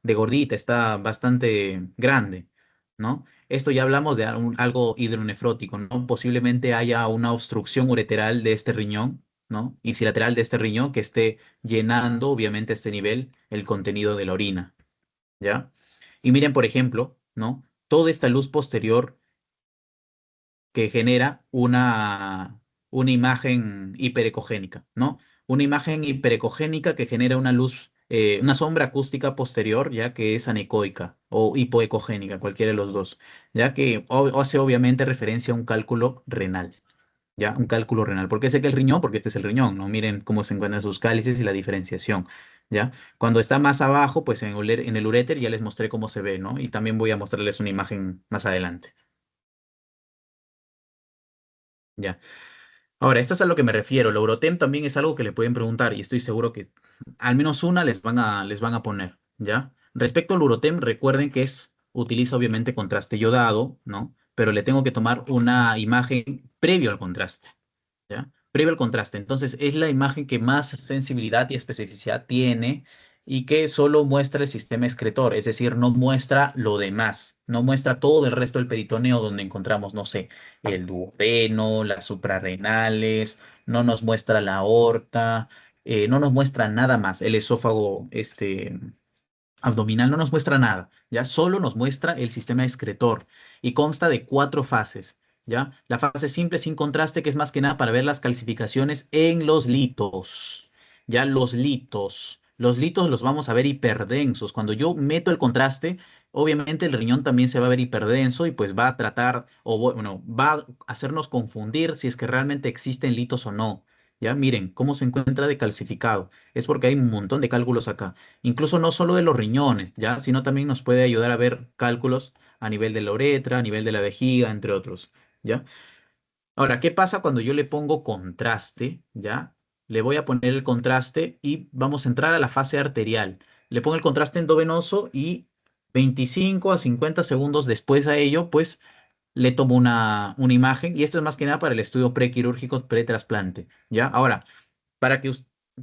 gordita, está bastante grande, ¿no? Esto ya hablamos de algo hidronefrótico, ¿no? Posiblemente haya una obstrucción ureteral de este riñón, ¿no? Ipsilateral de este riñón que esté llenando, obviamente, a este nivel el contenido de la orina, ¿ya? Y miren, por ejemplo, ¿no? Toda esta luz posterior que genera una imagen hiperecogénica, ¿no? Una imagen hiperecogénica que genera una luz, una sombra acústica posterior, ya que es anecoica o hipoecogénica, cualquiera de los dos, ya que hace obviamente referencia a un cálculo renal. ¿Ya? Un cálculo renal. ¿Por qué sé que el riñón? Porque este es el riñón, ¿no? Miren cómo se encuentran sus cálices y la diferenciación, ¿ya? Cuando está más abajo, pues en el uréter ya les mostré cómo se ve, ¿no? Y también voy a mostrarles una imagen más adelante, ¿ya? Ahora, esto es a lo que me refiero. El Eurotem también es algo que le pueden preguntar y estoy seguro que al menos una les van a poner, ¿ya? Respecto al Eurotem, recuerden que utiliza obviamente contraste yodado, ¿no? Pero le tengo que tomar una imagen previo al contraste. ¿Ya? Previo al contraste. Entonces, es la imagen que más sensibilidad y especificidad tiene y que solo muestra el sistema excretor, es decir, no muestra lo demás, no muestra todo el resto del peritoneo donde encontramos, no sé, el duodeno, las suprarrenales, no nos muestra la aorta, no nos muestra nada más, el esófago, abdominal no nos muestra nada, ¿ya? Solo nos muestra el sistema excretor y consta de cuatro fases, ¿ya? La fase simple sin contraste, que es más que nada para ver las calcificaciones en los litos, ¿ya? Los litos. Los litos los vamos a ver hiperdensos. Cuando yo meto el contraste, obviamente el riñón también se va a ver hiperdenso y pues va a tratar, bueno, va a hacernos confundir si es que realmente existen litos o no. Ya miren cómo se encuentra decalcificado. Es porque hay un montón de cálculos acá. Incluso no solo de los riñones, ¿ya? Sino también nos puede ayudar a ver cálculos a nivel de la uretra, a nivel de la vejiga, entre otros, ¿ya? Ahora, ¿qué pasa cuando yo le pongo contraste, ¿ya? Le voy a poner el contraste y vamos a entrar a la fase arterial. Le pongo el contraste endovenoso y 25 a 50 segundos después a ello, pues le tomo una imagen y esto es más que nada para el estudio prequirúrgico pretrasplante, ¿ya? Ahora, para que,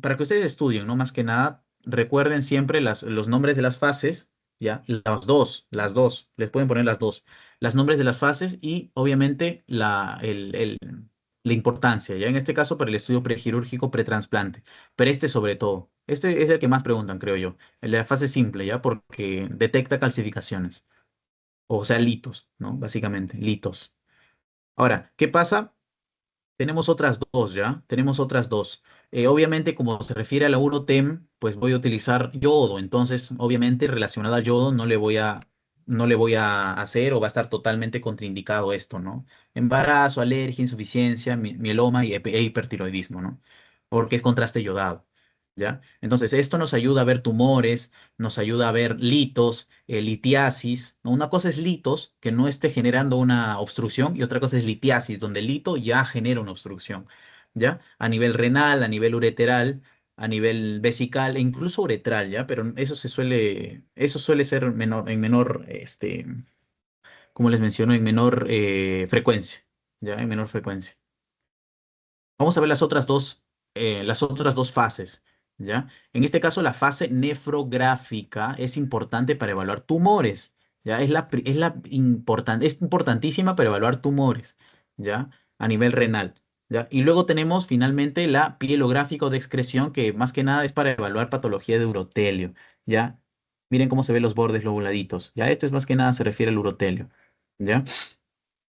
para que ustedes estudien, ¿no? Más que nada, recuerden siempre los nombres de las fases, ¿ya? Las dos, les pueden poner las dos, los nombres de las fases y obviamente la importancia, ¿ya? En este caso para el estudio prequirúrgico pretransplante, pero este sobre todo, este es el que más preguntan, creo yo, el de la fase simple, ¿ya? Porque detecta calcificaciones, o sea, litos, ¿no? Básicamente, litos. Ahora, ¿qué pasa? Tenemos otras dos, ¿ya? Tenemos otras dos. Obviamente, como se refiere a la Urotem, pues voy a utilizar yodo. Entonces, obviamente, relacionado a yodo, no le voy a hacer o va a estar totalmente contraindicado esto, ¿no? Embarazo, alergia, insuficiencia, mieloma e hipertiroidismo, ¿no? Porque es contraste yodado, ¿ya? Entonces, esto nos ayuda a ver tumores, nos ayuda a ver litos, litiasis, ¿no? Una cosa es litos, que no esté generando una obstrucción, y otra cosa es litiasis, donde el lito ya genera una obstrucción, ¿ya? A nivel renal, a nivel ureteral, a nivel vesical e incluso uretral, ¿ya? Pero eso suele ser menor, en menor, como les menciono, en menor frecuencia, ¿ya? En menor frecuencia. Vamos a ver las otras dos fases, ¿ya? En este caso, la fase nefrográfica es importante para evaluar tumores, ¿ya? Es importantísima para evaluar tumores, ¿ya? A nivel renal, ¿ya? Y luego tenemos finalmente la pielográfica o de excreción, que más que nada es para evaluar patología de urotelio, ¿ya? Miren cómo se ven los bordes lobuladitos, ¿ya? Esto es más que nada se refiere al urotelio, ¿ya?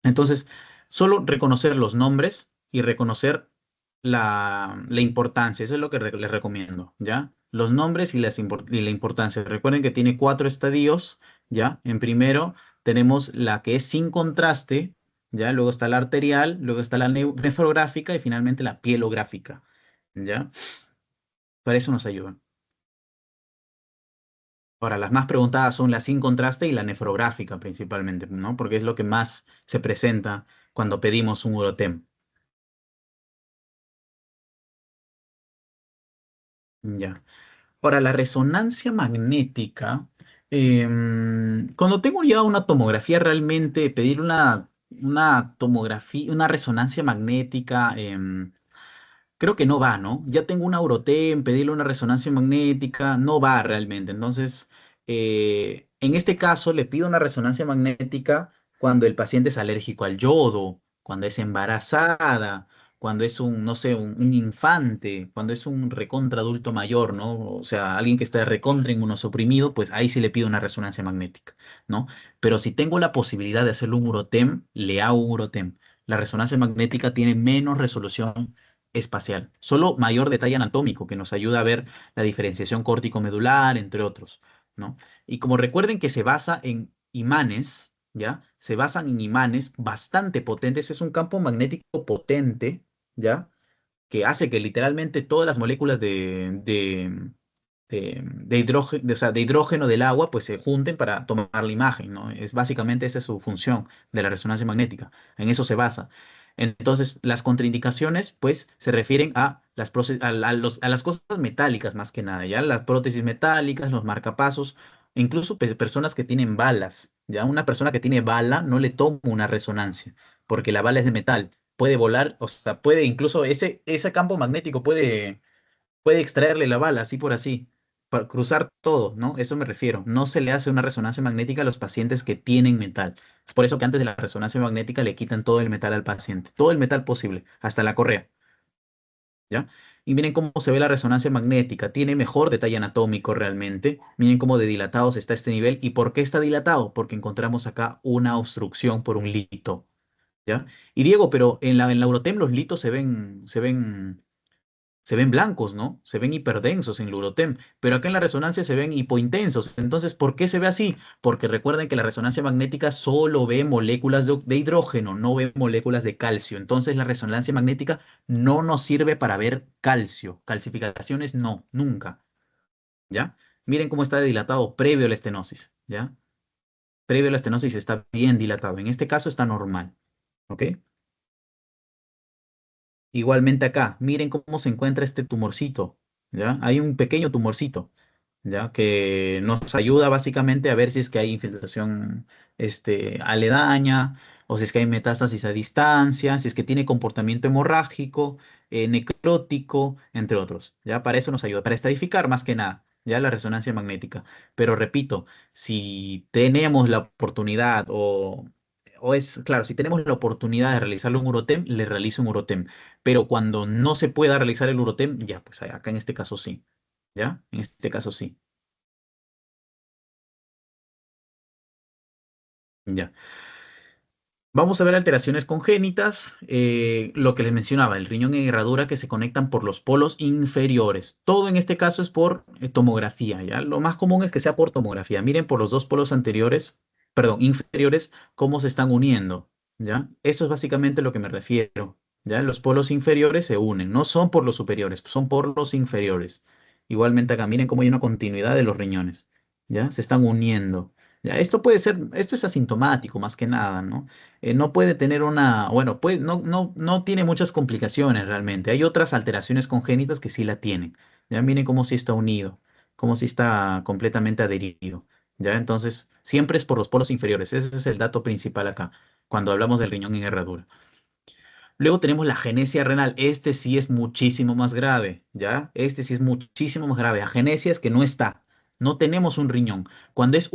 Entonces, solo reconocer los nombres y reconocer la importancia, eso es lo que les recomiendo, ¿ya? Los nombres y la importancia. Recuerden que tiene cuatro estadios, ¿ya? En primero tenemos la que es sin contraste, ¿ya? Luego está la arterial, luego está la nefrográfica y finalmente la pielográfica, ¿ya? Para eso nos ayudan. Ahora, las más preguntadas son la sin contraste y la nefrográfica principalmente, ¿no? Porque es lo que más se presenta cuando pedimos un Urotem. Ya. Ahora, la resonancia magnética, cuando tengo ya una tomografía realmente, pedir una tomografía, una resonancia magnética, creo que no va, ¿no? Ya tengo una Eurotem, pedirle una resonancia magnética, no va realmente. Entonces, en este caso, le pido una resonancia magnética cuando el paciente es alérgico al yodo, cuando es embarazada, cuando es un, no sé, un infante, cuando es un recontra adulto mayor, ¿no? O sea, alguien que está recontra inmunosuprimido, pues ahí sí le pido una resonancia magnética, ¿no? Pero si tengo la posibilidad de hacerle un Urotem, le hago un Urotem. La resonancia magnética tiene menos resolución espacial, solo mayor detalle anatómico que nos ayuda a ver la diferenciación córtico-medular, entre otros, ¿no? Y como recuerden que se basa en imanes, ¿ya? Se basan en imanes bastante potentes, es un campo magnético potente, ¿ya? Que hace que literalmente todas las moléculas de hidrógeno, o sea, de hidrógeno del agua, pues se junten para tomar la imagen, ¿no? Es básicamente esa es su función de la resonancia magnética. En eso se basa. Entonces, las contraindicaciones, pues, se refieren a a las cosas metálicas más que nada, ¿ya? Las prótesis metálicas, los marcapasos, incluso personas que tienen balas, ¿ya? Una persona que tiene bala no le toma una resonancia, porque la bala es de metal, puede volar, o sea, puede incluso ese campo magnético puede extraerle la bala, así por así, para cruzar todo, ¿no? Eso me refiero. No se le hace una resonancia magnética a los pacientes que tienen metal. Es por eso que antes de la resonancia magnética le quitan todo el metal al paciente, todo el metal posible, hasta la correa, ¿ya? Y miren cómo se ve la resonancia magnética. Tiene mejor detalle anatómico realmente. Miren cómo de dilatados está este nivel. ¿Y por qué está dilatado? Porque encontramos acá una obstrucción por un lito, ¿ya? Y Diego, pero en la Eurotem los litos se ven blancos, ¿no? Se ven hiperdensos en el Urotem, pero acá en la resonancia se ven hipointensos. Entonces, ¿por qué se ve así? Porque recuerden que la resonancia magnética solo ve moléculas de hidrógeno, no ve moléculas de calcio. Entonces, la resonancia magnética no nos sirve para ver calcio. Calcificaciones no, nunca, ¿ya? Miren cómo está dilatado previo a la estenosis, ¿ya? Previo a la estenosis está bien dilatado. En este caso está normal, ¿ok? Igualmente acá, miren cómo se encuentra este tumorcito, ¿ya? Hay un pequeño tumorcito, ¿ya? Que nos ayuda básicamente a ver si es que hay infiltración, aledaña, o si es que hay metástasis a distancia, si es que tiene comportamiento hemorrágico, necrótico, entre otros, ¿ya? Para eso nos ayuda, para estadificar más que nada, ¿ya? La resonancia magnética. Pero repito, si tenemos la oportunidad claro, si tenemos la oportunidad de realizarle un urotem, le realizo un urotem. Pero cuando no se pueda realizar el urotem, ya, pues acá en este caso sí. ¿Ya? En este caso sí. Ya. Vamos a ver alteraciones congénitas, lo que les mencionaba, el riñón en herradura que se conectan por los polos inferiores. Todo en este caso es por tomografía, ¿ya? Lo más común es que sea por tomografía. Miren por los dos polos anteriores, perdón, inferiores, cómo se están uniendo, ¿ya? Eso es básicamente lo que me refiero, ¿ya? Los polos inferiores se unen, no son por los superiores, son por los inferiores. Igualmente acá, miren cómo hay una continuidad de los riñones, ¿ya? Se están uniendo. Ya, esto es asintomático más que nada, ¿no? No puede tener bueno, no tiene muchas complicaciones realmente. Hay otras alteraciones congénitas que sí la tienen. Ya miren cómo sí está unido, cómo sí está completamente adherido. Ya, entonces, siempre es por los polos inferiores. Ese es el dato principal acá, cuando hablamos del riñón en herradura. Luego tenemos la agenesia renal. Este sí es muchísimo más grave, ¿ya? Este sí es muchísimo más grave. Agenesia es que no está. No tenemos un riñón. Cuando es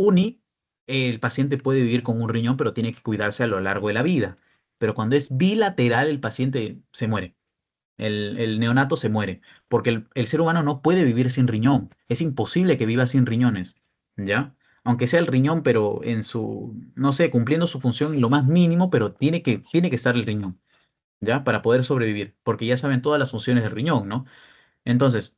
el paciente puede vivir con un riñón, pero tiene que cuidarse a lo largo de la vida. Pero cuando es bilateral, el paciente se muere. El neonato se muere. Porque el ser humano no puede vivir sin riñón. Es imposible que viva sin riñones, ¿ya? Aunque sea el riñón, pero no sé, cumpliendo su función lo más mínimo, pero tiene que estar el riñón. ¿Ya? Para poder sobrevivir, porque ya saben todas las funciones del riñón, ¿no? Entonces,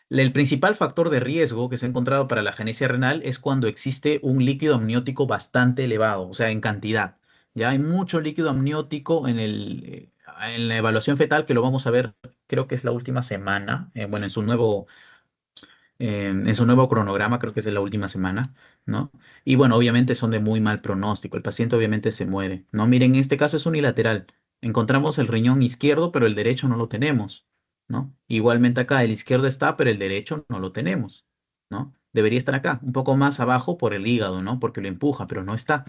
el principal factor de riesgo que se ha encontrado para la agenesia renal es cuando existe un líquido amniótico bastante elevado, o sea, en cantidad. Ya hay mucho líquido amniótico en la evaluación fetal, que lo vamos a ver, creo que es la última semana, bueno, en su nuevo cronograma, creo que es de la última semana, ¿no? Y bueno, obviamente son de muy mal pronóstico. El paciente obviamente se muere, ¿no? Miren, en este caso es unilateral. Encontramos el riñón izquierdo, pero el derecho no lo tenemos, ¿no? Igualmente acá, el izquierdo está, pero el derecho no lo tenemos, ¿no? Debería estar acá, un poco más abajo por el hígado, ¿no? Porque lo empuja, pero no está.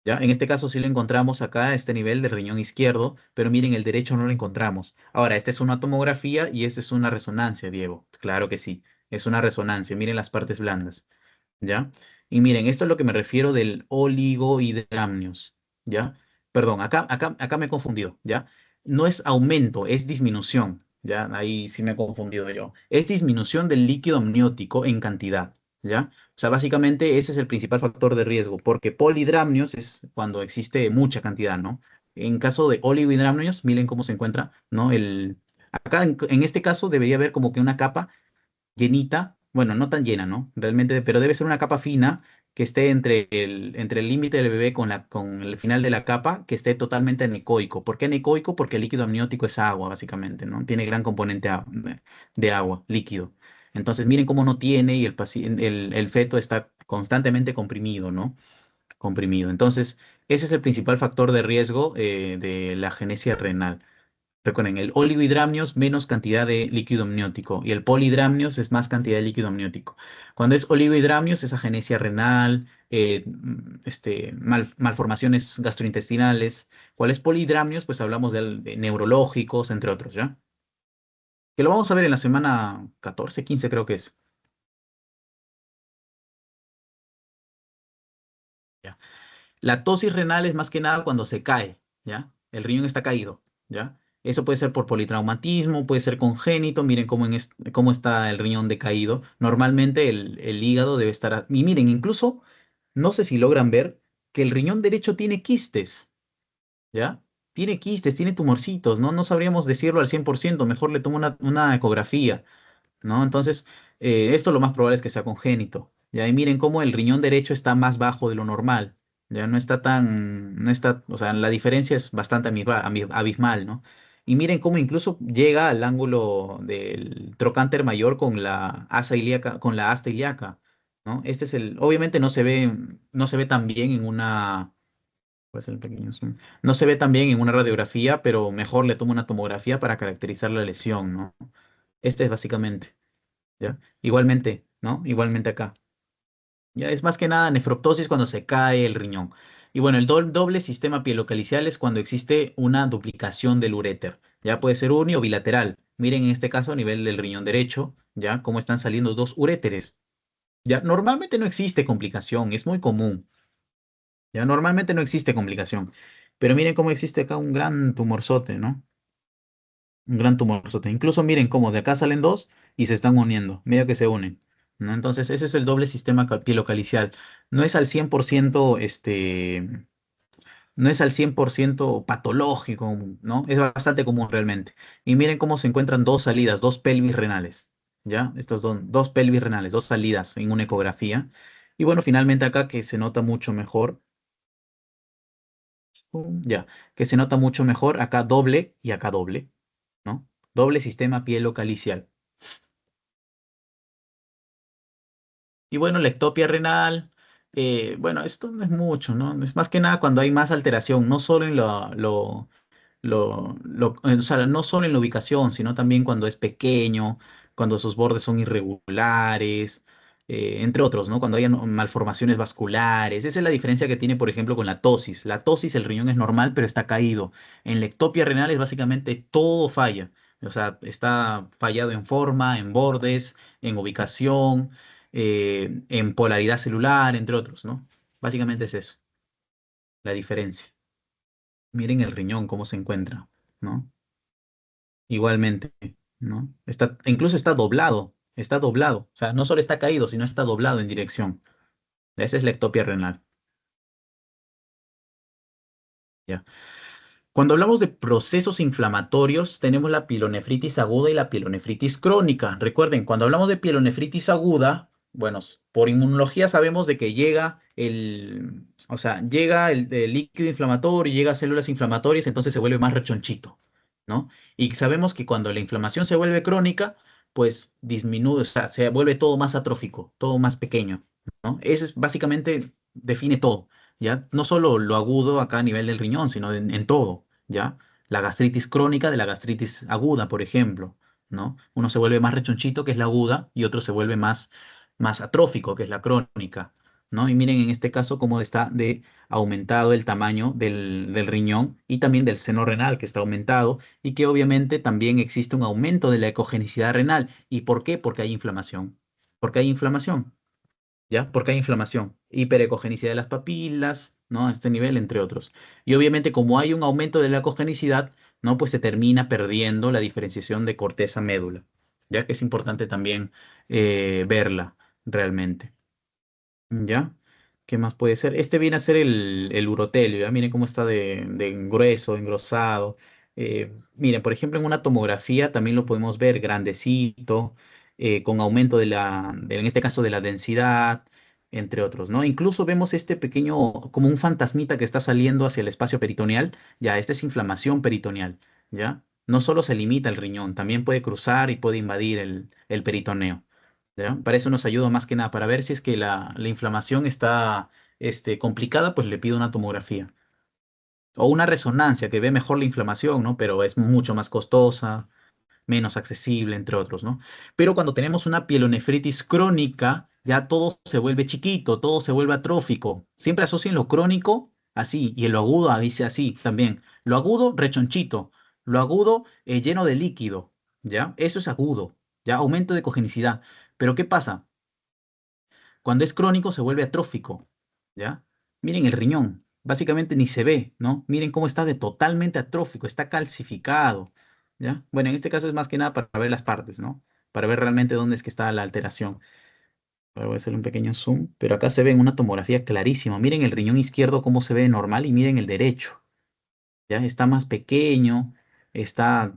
¿Ya? En este caso sí lo encontramos acá a este nivel de riñón izquierdo, pero miren, el derecho no lo encontramos. Ahora, esta es una tomografía y esta es una resonancia, Diego. Claro que sí, es una resonancia. Miren las partes blandas, ¿ya? Y miren, esto es lo que me refiero del oligohidramnios, ¿ya? Perdón, acá me he confundido, ¿ya? No es aumento, es disminución, ¿ya? Ahí sí me he confundido yo. Es disminución del líquido amniótico en cantidad, ¿ya? O sea, básicamente ese es el principal factor de riesgo, porque polihidramnios es cuando existe mucha cantidad, ¿no? En caso de oligohidramnios, miren cómo se encuentra, ¿no? Acá en este caso debería haber como que una capa llenita, bueno, no tan llena, ¿no? Realmente, pero debe ser una capa fina que esté entre el límite del bebé con el final de la capa, que esté totalmente anecoico. ¿Por qué anecoico? Porque el líquido amniótico es agua, básicamente, ¿no? Tiene gran componente de agua, líquido. Entonces, miren cómo no tiene y el feto está constantemente comprimido, ¿no? Comprimido. Entonces, ese es el principal factor de riesgo de la agenesia renal. Recuerden, el oligohidramnios menos cantidad de líquido amniótico y el polihidramnios es más cantidad de líquido amniótico. Cuando es oligohidramnios es agenesia renal, malformaciones gastrointestinales. ¿Cuál es polihidramnios? Pues hablamos de neurológicos, entre otros, ¿ya? Que lo vamos a ver en la semana 14, 15 creo que es. ¿Ya? La tosis renal es más que nada cuando se cae, ¿ya? El riñón está caído, ¿ya? Eso puede ser por politraumatismo, puede ser congénito. Miren cómo está el riñón decaído. Normalmente el hígado debe estar. Y miren, incluso, no sé si logran ver que el riñón derecho tiene quistes, ¿ya? Tiene quistes, tiene tumorcitos, ¿no? No sabríamos decirlo al 100%. Mejor le tomo una ecografía. ¿No? Entonces, esto lo más probable es que sea congénito. Ya, y miren cómo el riñón derecho está más bajo de lo normal. Ya no está no está, o sea, la diferencia es bastante abismal, ¿no? Y miren cómo incluso llega al ángulo del trocánter mayor con la asa ilíaca, con la asta ilíaca, ¿no? Obviamente no se ve tan bien en una, puede ser un pequeño zoom. No se ve tan bien en una radiografía, pero mejor le tomo una tomografía para caracterizar la lesión, ¿no? Este es básicamente. ¿Ya? Igualmente, ¿no? Igualmente acá. Ya es más que nada nefroptosis cuando se cae el riñón. Y bueno, el doble sistema pielocalicial es cuando existe una duplicación del uréter. Ya puede ser uni o bilateral. Miren en este caso a nivel del riñón derecho, ya cómo están saliendo dos uréteres. Ya normalmente no existe complicación, es muy común. Ya normalmente no existe complicación. Pero miren cómo existe acá un gran tumorzote, ¿no? Un gran tumorzote. Incluso miren cómo de acá salen dos y se están uniendo, medio que se unen, ¿no? Entonces, ese es el doble sistema pielocalicial. No es al 100%, no es al 100% patológico, ¿no? Es bastante común realmente. Y miren cómo se encuentran dos salidas, dos pelvis renales, ¿ya? Estos dos pelvis renales, dos salidas en una ecografía. Y bueno, finalmente acá que se nota mucho mejor, ya, que se nota mucho mejor acá doble y acá doble, ¿no? Doble sistema pielocalicial. Y bueno, la ectopia renal, bueno, esto no es mucho, ¿no? Es más que nada cuando hay más alteración, no solo en o sea, no solo en la ubicación, sino también cuando es pequeño, cuando sus bordes son irregulares, entre otros, ¿no? Cuando hay malformaciones vasculares. Esa es la diferencia que tiene, por ejemplo, con la tosis. La tosis, el riñón es normal, pero está caído. En la ectopia renal es básicamente todo falla. O sea, está fallado en forma, en bordes, en ubicación, en polaridad celular, entre otros, ¿no? Básicamente es eso, la diferencia. Miren el riñón, cómo se encuentra, ¿no? Igualmente, ¿no? Incluso está doblado. O sea, no solo está caído, sino está doblado en dirección. Esa es la ectopia renal, ¿ya? Cuando hablamos de procesos inflamatorios, tenemos la pielonefritis aguda y la pielonefritis crónica. Recuerden, cuando hablamos de pielonefritis aguda, bueno, por inmunología sabemos de que o sea, llega el líquido inflamatorio, llega a células inflamatorias, entonces se vuelve más rechonchito, ¿no? Y sabemos que cuando la inflamación se vuelve crónica, pues disminuye, o sea, se vuelve todo más atrófico, todo más pequeño, ¿no? Ese es básicamente define todo. ¿Ya? No solo lo agudo acá a nivel del riñón, sino en todo, ¿ya? La gastritis crónica de la gastritis aguda, por ejemplo, ¿no? Uno se vuelve más rechonchito, que es la aguda, y otro se vuelve más atrófico, que es la crónica, ¿no? Y miren en este caso cómo está de aumentado el tamaño del riñón y también del seno renal, que está aumentado, y que obviamente también existe un aumento de la ecogenicidad renal. ¿Y por qué? Porque hay inflamación. Porque hay inflamación. ¿Ya? Porque hay inflamación, hiperecogenicidad de las papilas, ¿no? A este nivel, entre otros. Y obviamente, como hay un aumento de la ecogenicidad, ¿no? Pues se termina perdiendo la diferenciación de corteza-médula, ya que es importante también verla realmente. ¿Ya? ¿Qué más puede ser? Este viene a ser el urotelio, ¿ya? Miren cómo está de grueso, engrosado. Miren, por ejemplo, en una tomografía también lo podemos ver grandecito, con aumento en este caso, de la densidad, entre otros, ¿no? Incluso vemos este pequeño, como un fantasmita que está saliendo hacia el espacio peritoneal. Ya, esta es inflamación peritoneal, ¿ya? No solo se limita al riñón, también puede cruzar y puede invadir el peritoneo. ¿Ya? Para eso nos ayuda más que nada, para ver si es que la inflamación está complicada, pues le pido una tomografía. O una resonancia que ve mejor la inflamación, ¿no? Pero es mucho más costosa, menos accesible, entre otros, ¿no? Pero cuando tenemos una pielonefritis crónica, ya todo se vuelve chiquito, todo se vuelve atrófico. Siempre asocien lo crónico así, y lo agudo dice así también. Lo agudo, rechonchito. Lo agudo, lleno de líquido, ¿ya? Eso es agudo, ¿ya? Aumento de cogenicidad. Pero ¿qué pasa? Cuando es crónico se vuelve atrófico, ¿ya? Miren el riñón, básicamente ni se ve, ¿no? Miren cómo está de totalmente atrófico, está calcificado, ¿ya? Bueno, en este caso es más que nada para ver las partes, ¿no? Para ver realmente dónde es que está la alteración. Ahora voy a hacerle un pequeño zoom, pero acá se ve en una tomografía clarísima. Miren el riñón izquierdo cómo se ve normal y miren el derecho. ¿Ya? Está más pequeño, está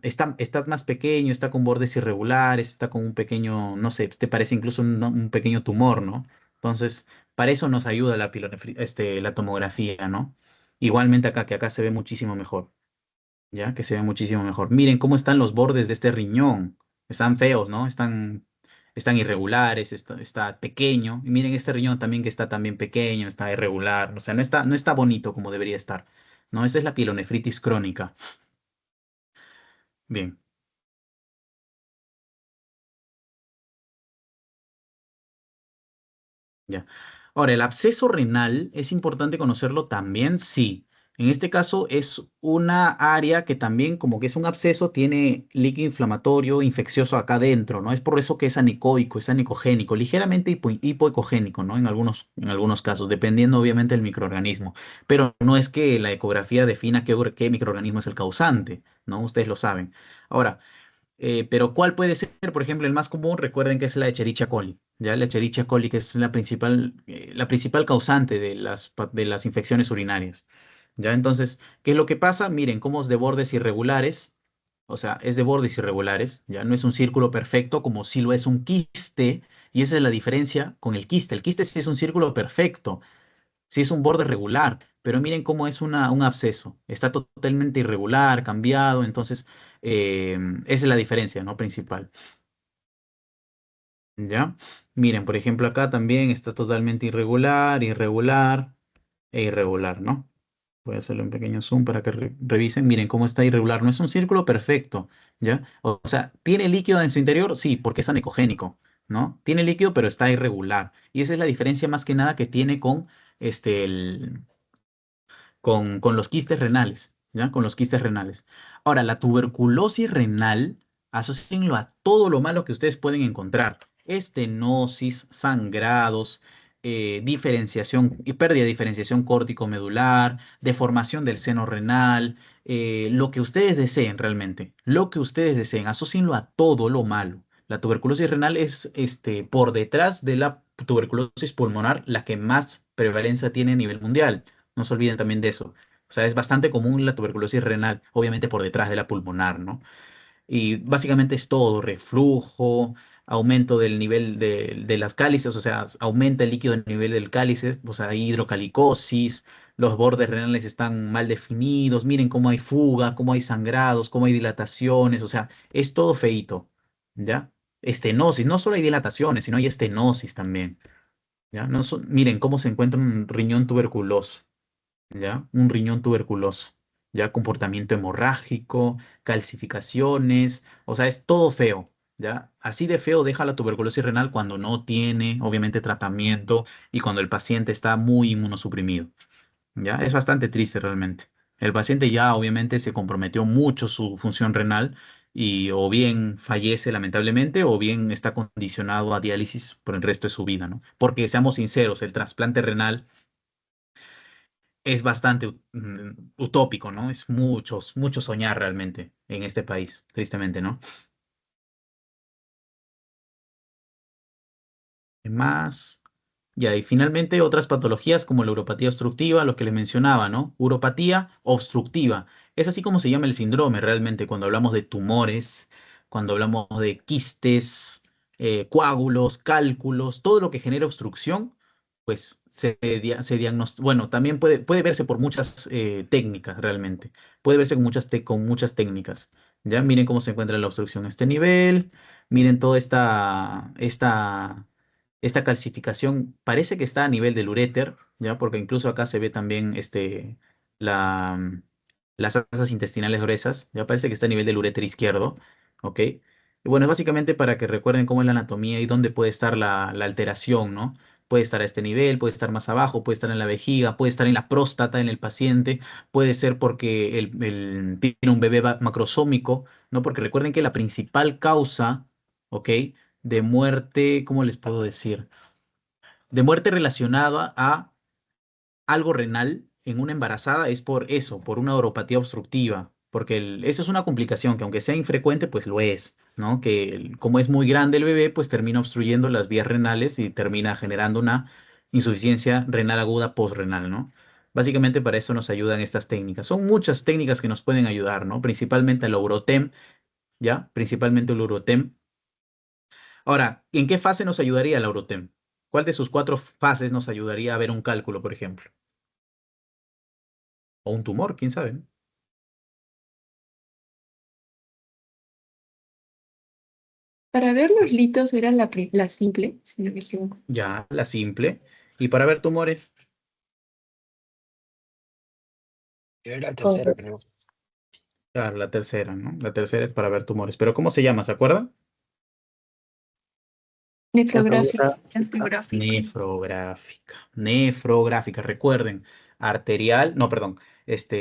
más pequeño, está con bordes irregulares, está con un pequeño, no sé, te parece incluso un pequeño tumor, ¿no? Entonces, para eso nos ayuda la tomografía, ¿no? Igualmente acá, que acá se ve muchísimo mejor, ¿ya? Que se ve muchísimo mejor. Miren cómo están los bordes de este riñón. Están feos, ¿no? Están irregulares, está pequeño. Y miren este riñón también que está también pequeño, está irregular. O sea, no está bonito como debería estar, ¿no? Esa es la pielonefritis crónica. Bien. Ya. Ahora, el absceso renal es importante conocerlo también, sí. En este caso es una área que también, como que es un absceso, tiene líquido inflamatorio, infeccioso acá adentro, ¿no? Es por eso que es anecoico, es anecogénico, ligeramente hipoecogénico, ¿no? En algunos casos, dependiendo obviamente del microorganismo. Pero no es que la ecografía defina qué microorganismo es el causante, ¿no? Ustedes lo saben. Ahora, pero ¿cuál puede ser, por ejemplo, el más común? Recuerden que es la Escherichia coli, ¿ya? La Escherichia coli, que es la principal causante de las infecciones urinarias, ¿ya? Entonces, ¿qué es lo que pasa? Miren, cómo es de bordes irregulares, o sea, es de bordes irregulares, ¿ya? No es un círculo perfecto como si lo es un quiste, y esa es la diferencia con el quiste. El quiste sí es un círculo perfecto, sí es un borde regular, pero miren cómo es un absceso. Está totalmente irregular, cambiado, entonces esa es la diferencia, ¿no? Principal. ¿Ya? Miren, por ejemplo, acá también está totalmente irregular, irregular e irregular, ¿no? Voy a hacerle un pequeño zoom para que revisen. Miren cómo está irregular. No es un círculo perfecto, ¿ya? O sea, ¿tiene líquido en su interior? Sí, porque es anecogénico, ¿no? Tiene líquido, pero está irregular. Y esa es la diferencia más que nada que tiene con con los quistes renales, ¿ya? Con los quistes renales. Ahora, la tuberculosis renal, asocienlo a todo lo malo que ustedes pueden encontrar. Estenosis, sangrados, diferenciación y pérdida de diferenciación córtico-medular, deformación del seno renal, lo que ustedes deseen realmente, lo que ustedes deseen, asocienlo a todo lo malo. La tuberculosis renal es, por detrás de la tuberculosis pulmonar, la que más prevalencia tiene a nivel mundial. No se olviden también de eso. O sea, es bastante común la tuberculosis renal, obviamente por detrás de la pulmonar, ¿no? Y básicamente es todo, reflujo, aumento del nivel de las cálices, o sea, aumenta el líquido a nivel del cálice, o sea, hay hidrocalicosis, los bordes renales están mal definidos, miren cómo hay fuga, cómo hay sangrados, cómo hay dilataciones, o sea, es todo feíto, ¿ya? Estenosis, no solo hay dilataciones, sino hay estenosis también, ¿ya? No miren cómo se encuentra un riñón tuberculoso. ¿Ya? Un riñón tuberculoso, ¿ya? Comportamiento hemorrágico, calcificaciones, o sea, es todo feo, ¿ya? Así de feo deja la tuberculosis renal cuando no tiene, obviamente, tratamiento y cuando el paciente está muy inmunosuprimido, ¿ya? Es bastante triste realmente. El paciente ya, obviamente, se comprometió mucho su función renal y o bien fallece lamentablemente o bien está condicionado a diálisis por el resto de su vida, ¿no? Porque seamos sinceros, el trasplante renal es bastante utópico, ¿no? Es mucho soñar realmente en este país, tristemente, ¿no? ¿Qué más? Ya, y finalmente otras patologías como la uropatía obstructiva, los que les mencionaba, ¿no? Uropatía obstructiva. Es así como se llama el síndrome realmente cuando hablamos de tumores, cuando hablamos de quistes, coágulos, cálculos, todo lo que genera obstrucción, pues se diagnostica. Bueno, también puede verse por muchas técnicas realmente. Puede verse con muchas técnicas. Ya, miren cómo se encuentra la obstrucción a este nivel. Miren toda esta calcificación parece que está a nivel del uréter, ¿ya? Porque incluso acá se ve también la, mm, las asas intestinales gruesas, ya parece que está a nivel del uréter izquierdo, ¿ok? Y bueno, es básicamente para que recuerden cómo es la anatomía y dónde puede estar la alteración, ¿no? Puede estar a este nivel, puede estar más abajo, puede estar en la vejiga, puede estar en la próstata en el paciente, puede ser porque tiene un bebé macrosómico, ¿no? Porque recuerden que la principal causa, ¿ok? De muerte, ¿cómo les puedo decir? De muerte relacionada a algo renal en una embarazada es por eso, por una uropatía obstructiva, porque eso es una complicación que aunque sea infrecuente, pues lo es, ¿no? Que como es muy grande el bebé, pues termina obstruyendo las vías renales y termina generando una insuficiencia renal aguda postrenal, ¿no? Básicamente para eso nos ayudan estas técnicas. Son muchas técnicas que nos pueden ayudar, ¿no? Principalmente el Urotem, ¿ya? Principalmente el Urotem. Ahora, ¿en qué fase nos ayudaría la Urotem? ¿Cuál de sus cuatro fases nos ayudaría a ver un cálculo, por ejemplo? O un tumor, quién sabe, ¿no? Para ver los litos era la simple, si no me equivoco. Ya, la simple. Y para ver tumores, Era la tercera, Correcto. creo. ya, la tercera, ¿no? La tercera es para ver tumores. Pero ¿cómo se llama? ¿Se acuerdan? Nefrográfica, osteográfica. Nefrográfica. Nefrográfica. Recuerden, arterial, no, perdón,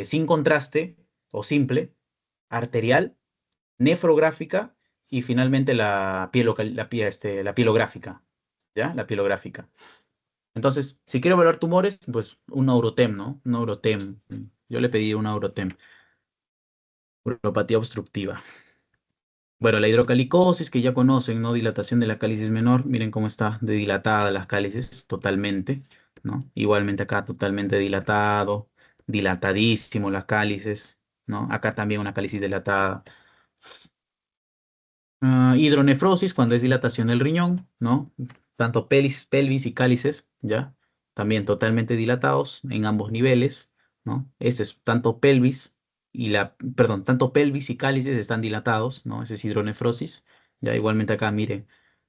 sin contraste o simple, arterial, nefrográfica y finalmente la pielográfica. ¿Ya? La pielográfica. Entonces, si quiero evaluar tumores, pues un Neurotem, ¿no? Un Neurotem. Yo le pedí un Neurotem. Uropatía obstructiva. Bueno, la hidrocalicosis que ya conocen, ¿no? Dilatación de la cálicis menor. Miren cómo está de dilatada las cálices totalmente, ¿no? Igualmente acá totalmente dilatado, dilatadísimo las cálices, ¿no? Acá también una cálicis dilatada. Hidronefrosis cuando es dilatación del riñón, ¿no? Tanto pelvis y cálices, ¿ya? También totalmente dilatados en ambos niveles, ¿no? Este es tanto pelvis perdón, tanto pelvis y cálices están dilatados, ¿no? Ese es hidronefrosis, ¿ya? Igualmente acá, mire,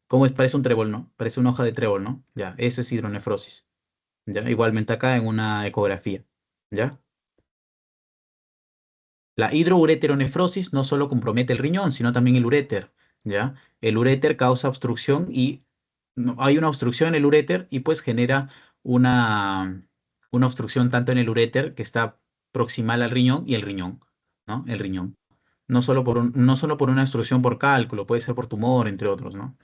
¿cómo es? Parece un trébol, ¿no? Parece una hoja de trébol, ¿no? Ya, eso es hidronefrosis, ¿ya? Igualmente acá en una ecografía, ¿ya? La hidroureteronefrosis no solo compromete el riñón, sino también el uréter, ¿ya? El uréter causa obstrucción y hay una obstrucción en el uréter y pues genera una, una obstrucción tanto en el uréter que está proximal al riñón y el riñón, ¿no? El riñón. No solo por una obstrucción por cálculo, puede ser por tumor, entre otros, ¿no?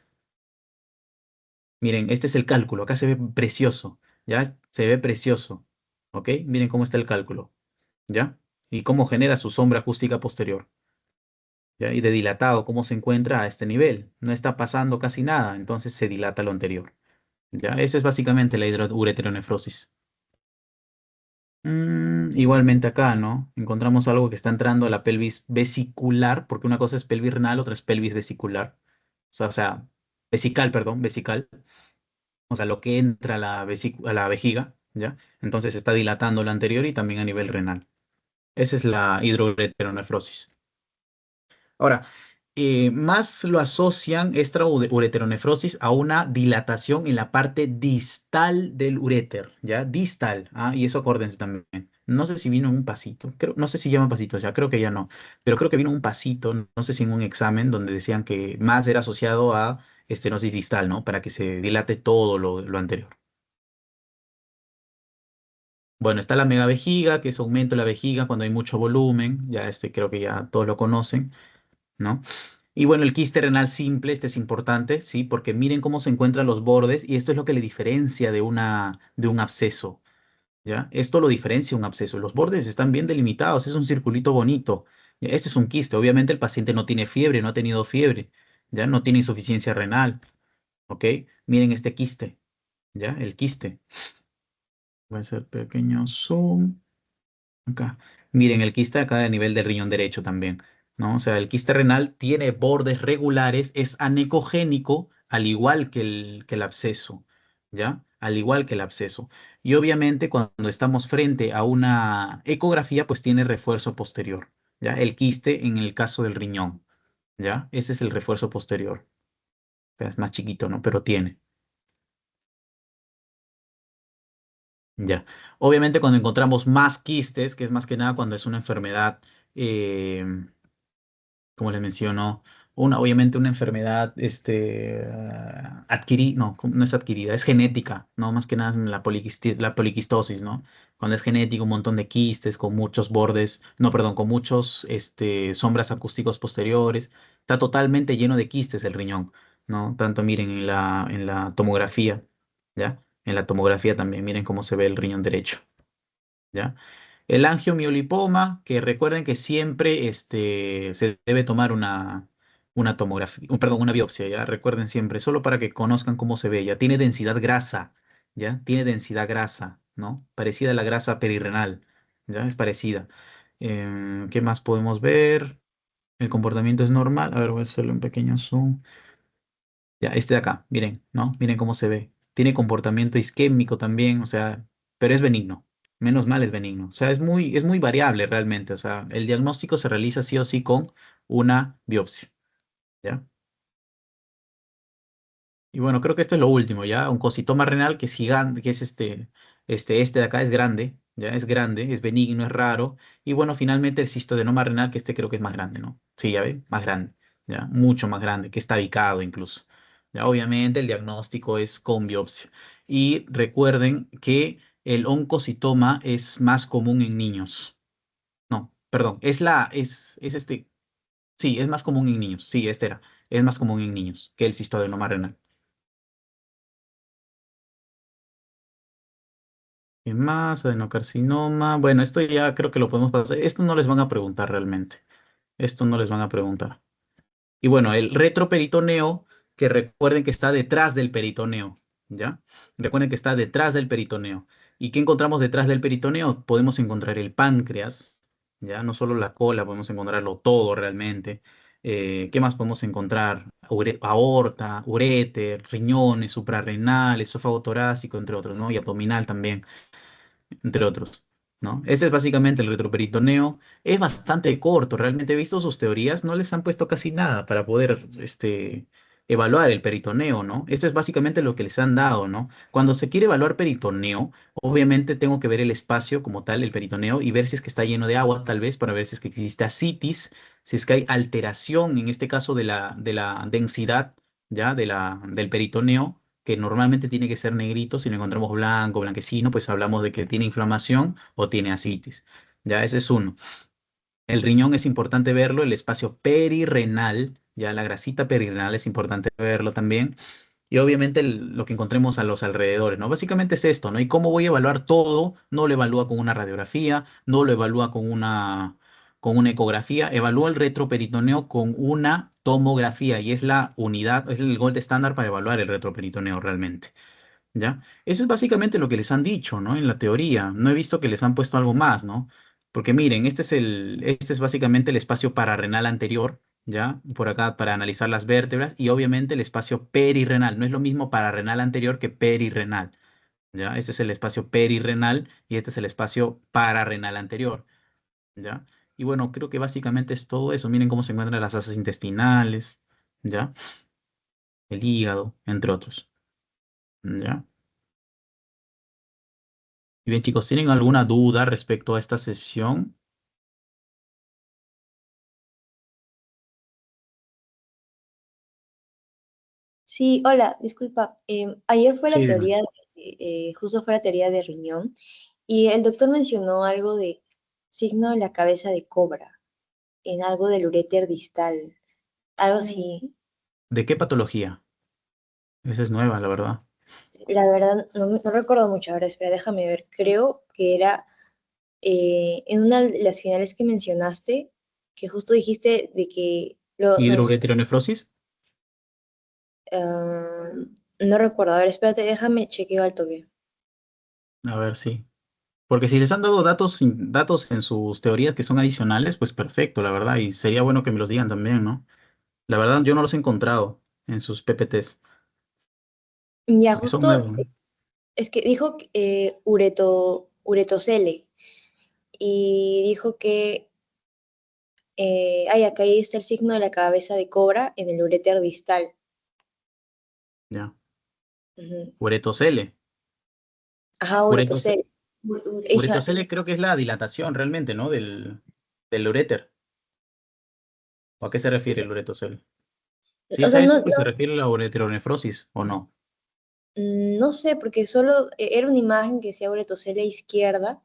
Miren, este es el cálculo, acá se ve precioso, ¿ya? Se ve precioso, ¿ok? Miren cómo está el cálculo, ¿ya? Y cómo genera su sombra acústica posterior. ¿Ya? Y de dilatado, ¿cómo se encuentra a este nivel? No está pasando casi nada, entonces se dilata lo anterior. ¿Ya? Esa es básicamente la hidroureteronefrosis. Igualmente acá, ¿no? Encontramos algo que está entrando a la pelvis vesicular, porque una cosa es pelvis renal, otra es pelvis vesicular. O sea, vesical, perdón, vesical. O sea, lo que entra a a la vejiga, ¿ya? Entonces está dilatando lo anterior y también a nivel renal. Esa es la hidroureteronefrosis. Ahora, más lo asocian esta ureteronefrosis a una dilatación en la parte distal del uréter, ¿ya? Distal, ¿ah? Y eso acuérdense también. No sé si vino en un pasito, no sé si llaman pasitos ya, creo que ya no, pero creo que vino un pasito, no sé si en un examen donde decían que más era asociado a estenosis distal, ¿no? Para que se dilate todo lo anterior. Bueno, está la megavejiga, que es aumento de la vejiga cuando hay mucho volumen, ya creo que ya todos lo conocen, ¿no? Y bueno, el quiste renal simple, este es importante, ¿sí? Porque miren cómo se encuentran los bordes y esto es lo que le diferencia de un absceso, ¿ya? Esto lo diferencia un absceso. Los bordes están bien delimitados, es un circulito bonito. Este es un quiste. Obviamente el paciente no tiene fiebre, no ha tenido fiebre, ¿ya? No tiene insuficiencia renal, ¿ok? Miren este quiste, ¿ya? El quiste. Voy a hacer pequeño zoom. Acá. Miren, el quiste acá a nivel del riñón derecho también, ¿no? O sea, el quiste renal tiene bordes regulares, es anecogénico, al igual que el absceso, ¿ya? Al igual que el absceso. Y obviamente cuando estamos frente a una ecografía, pues tiene refuerzo posterior, ¿ya? El quiste en el caso del riñón, ¿ya? Este es el refuerzo posterior. Es más chiquito, ¿no? Pero tiene. Ya. Obviamente cuando encontramos más quistes, que es más que nada cuando es una enfermedad, eh, como les menciono, obviamente una enfermedad adquirida, no, no es adquirida, es genética, ¿no? Más que nada es la poliquistosis, ¿no? Cuando es genético, un montón de quistes con muchos bordes, no, perdón, con muchos sombras acústicos posteriores, está totalmente lleno de quistes el riñón, ¿no? Tanto miren en la tomografía, ¿ya? En la tomografía también, miren cómo se ve el riñón derecho, ¿ya? El angiomiolipoma, que recuerden que siempre se debe tomar una tomografía, perdón, una biopsia, ¿ya? Recuerden siempre, solo para que conozcan cómo se ve, ya tiene densidad grasa, ¿ya? Tiene densidad grasa, ¿no? Parecida a la grasa perirrenal, ¿ya? Es parecida. ¿Qué más podemos ver? El comportamiento es normal. A ver, voy a hacerle un pequeño zoom. Ya, este de acá, miren, ¿no? Miren cómo se ve. Tiene comportamiento isquémico también, o sea, pero es benigno. Menos mal es benigno. O sea, es muy variable realmente. O sea, el diagnóstico se realiza sí o sí con una biopsia, ¿ya? Y bueno, creo que esto es lo último, ¿ya? Un cositoma renal que es gigante, que es este de acá es grande, ¿ya? Es grande, es benigno, es raro. Y bueno, finalmente el cistodenoma renal, que este creo que es más grande, ¿no? Sí, ya ven, más grande, ¿ya? Mucho más grande, que está ubicado incluso. Ya, obviamente el diagnóstico es con biopsia. Y recuerden que el oncocitoma es más común en niños. No, perdón, sí, es más común en niños. Sí, es más común en niños que el cistodenoma renal. ¿Qué más? Adenocarcinoma. Bueno, esto ya creo que lo podemos pasar. Esto no les van a preguntar realmente. Esto no les van a preguntar. Y bueno, el retroperitoneo, que recuerden que está detrás del peritoneo, ¿ya? Recuerden que está detrás del peritoneo. ¿Y qué encontramos detrás del peritoneo? Podemos encontrar el páncreas, ¿ya? No solo la cola, podemos encontrarlo todo realmente. ¿Qué más podemos encontrar? Aorta, uréter, riñones, suprarrenal, esófago torácico, entre otros, ¿no? Y abdominal también entre otros, ¿no? Ese es básicamente el retroperitoneo. Es bastante corto, realmente he visto sus teorías, no les han puesto casi nada para poder evaluar el peritoneo, ¿no? Esto es básicamente lo que les han dado, ¿no? Cuando se quiere evaluar peritoneo, obviamente tengo que ver el espacio como tal, el peritoneo, y ver si es que está lleno de agua, tal vez, para ver si es que existe ascitis, si es que hay alteración, en este caso de la densidad, ¿ya? Del peritoneo que normalmente tiene que ser negrito. Si lo encontramos blanco, blanquecino, pues hablamos de que tiene inflamación o tiene ascitis. Ya, ese es uno. El riñón es importante verlo, el espacio perirrenal, ya la grasita perirrenal es importante verlo también. Y obviamente lo que encontremos a los alrededores, ¿no? Básicamente es esto, ¿no? Y cómo voy a evaluar todo, no lo evalúa con una radiografía, no lo evalúa con una ecografía, evalúa el retroperitoneo con una tomografía y es la unidad, es el gold estándar para evaluar el retroperitoneo realmente. ¿Ya? Eso es básicamente lo que les han dicho, ¿no? En la teoría. No he visto que les han puesto algo más, ¿no? Porque miren, este es básicamente el espacio pararrenal anterior, ¿ya? Por acá para analizar las vértebras y obviamente el espacio perirrenal. No es lo mismo pararrenal anterior que perirrenal, ¿ya? Este es el espacio perirrenal y este es el espacio pararrenal anterior, ¿ya? Y bueno, creo que básicamente es todo eso. Miren cómo se encuentran las asas intestinales, ¿ya? El hígado, entre otros, ¿ya? Y bien, chicos, ¿tienen alguna duda respecto a esta sesión? Sí, hola, disculpa. Ayer fue la Sí, dime. teoría, justo fue la teoría de riñón, y el doctor mencionó algo de signo de la cabeza de cobra en algo del uréter distal, algo así. ¿De qué patología? Esa es nueva, la verdad. La verdad, no recuerdo mucho. Ahora, espera, déjame ver. Creo que era en una de las finales que mencionaste, que justo dijiste de que ¿Hidroureteronefrosis? ah, No recuerdo. A ver, espérate, déjame chequeo al toque. A ver, sí. Porque si les han dado datos, datos en sus teorías que son adicionales, pues perfecto, la verdad. Y sería bueno que me los digan también, ¿no? La verdad, yo no los he encontrado en sus PPTs, Ya, porque son justo nuevos, ¿no? es que dijo uretocele y dijo que, acá ahí está el signo de la cabeza de cobra en el uréter distal. Ya. Ujú. Uretocele. Ajá, Uretocele, uretocele. Hija, uretocele creo que es la dilatación realmente, ¿no? Del uréter. ¿O a qué se sí, refiere sí. el uretocele? Si O es sea, a no, eso, pues se refiere a la ureteronefrosis, ¿o no? no sé, porque solo era una imagen que decía uretocele izquierda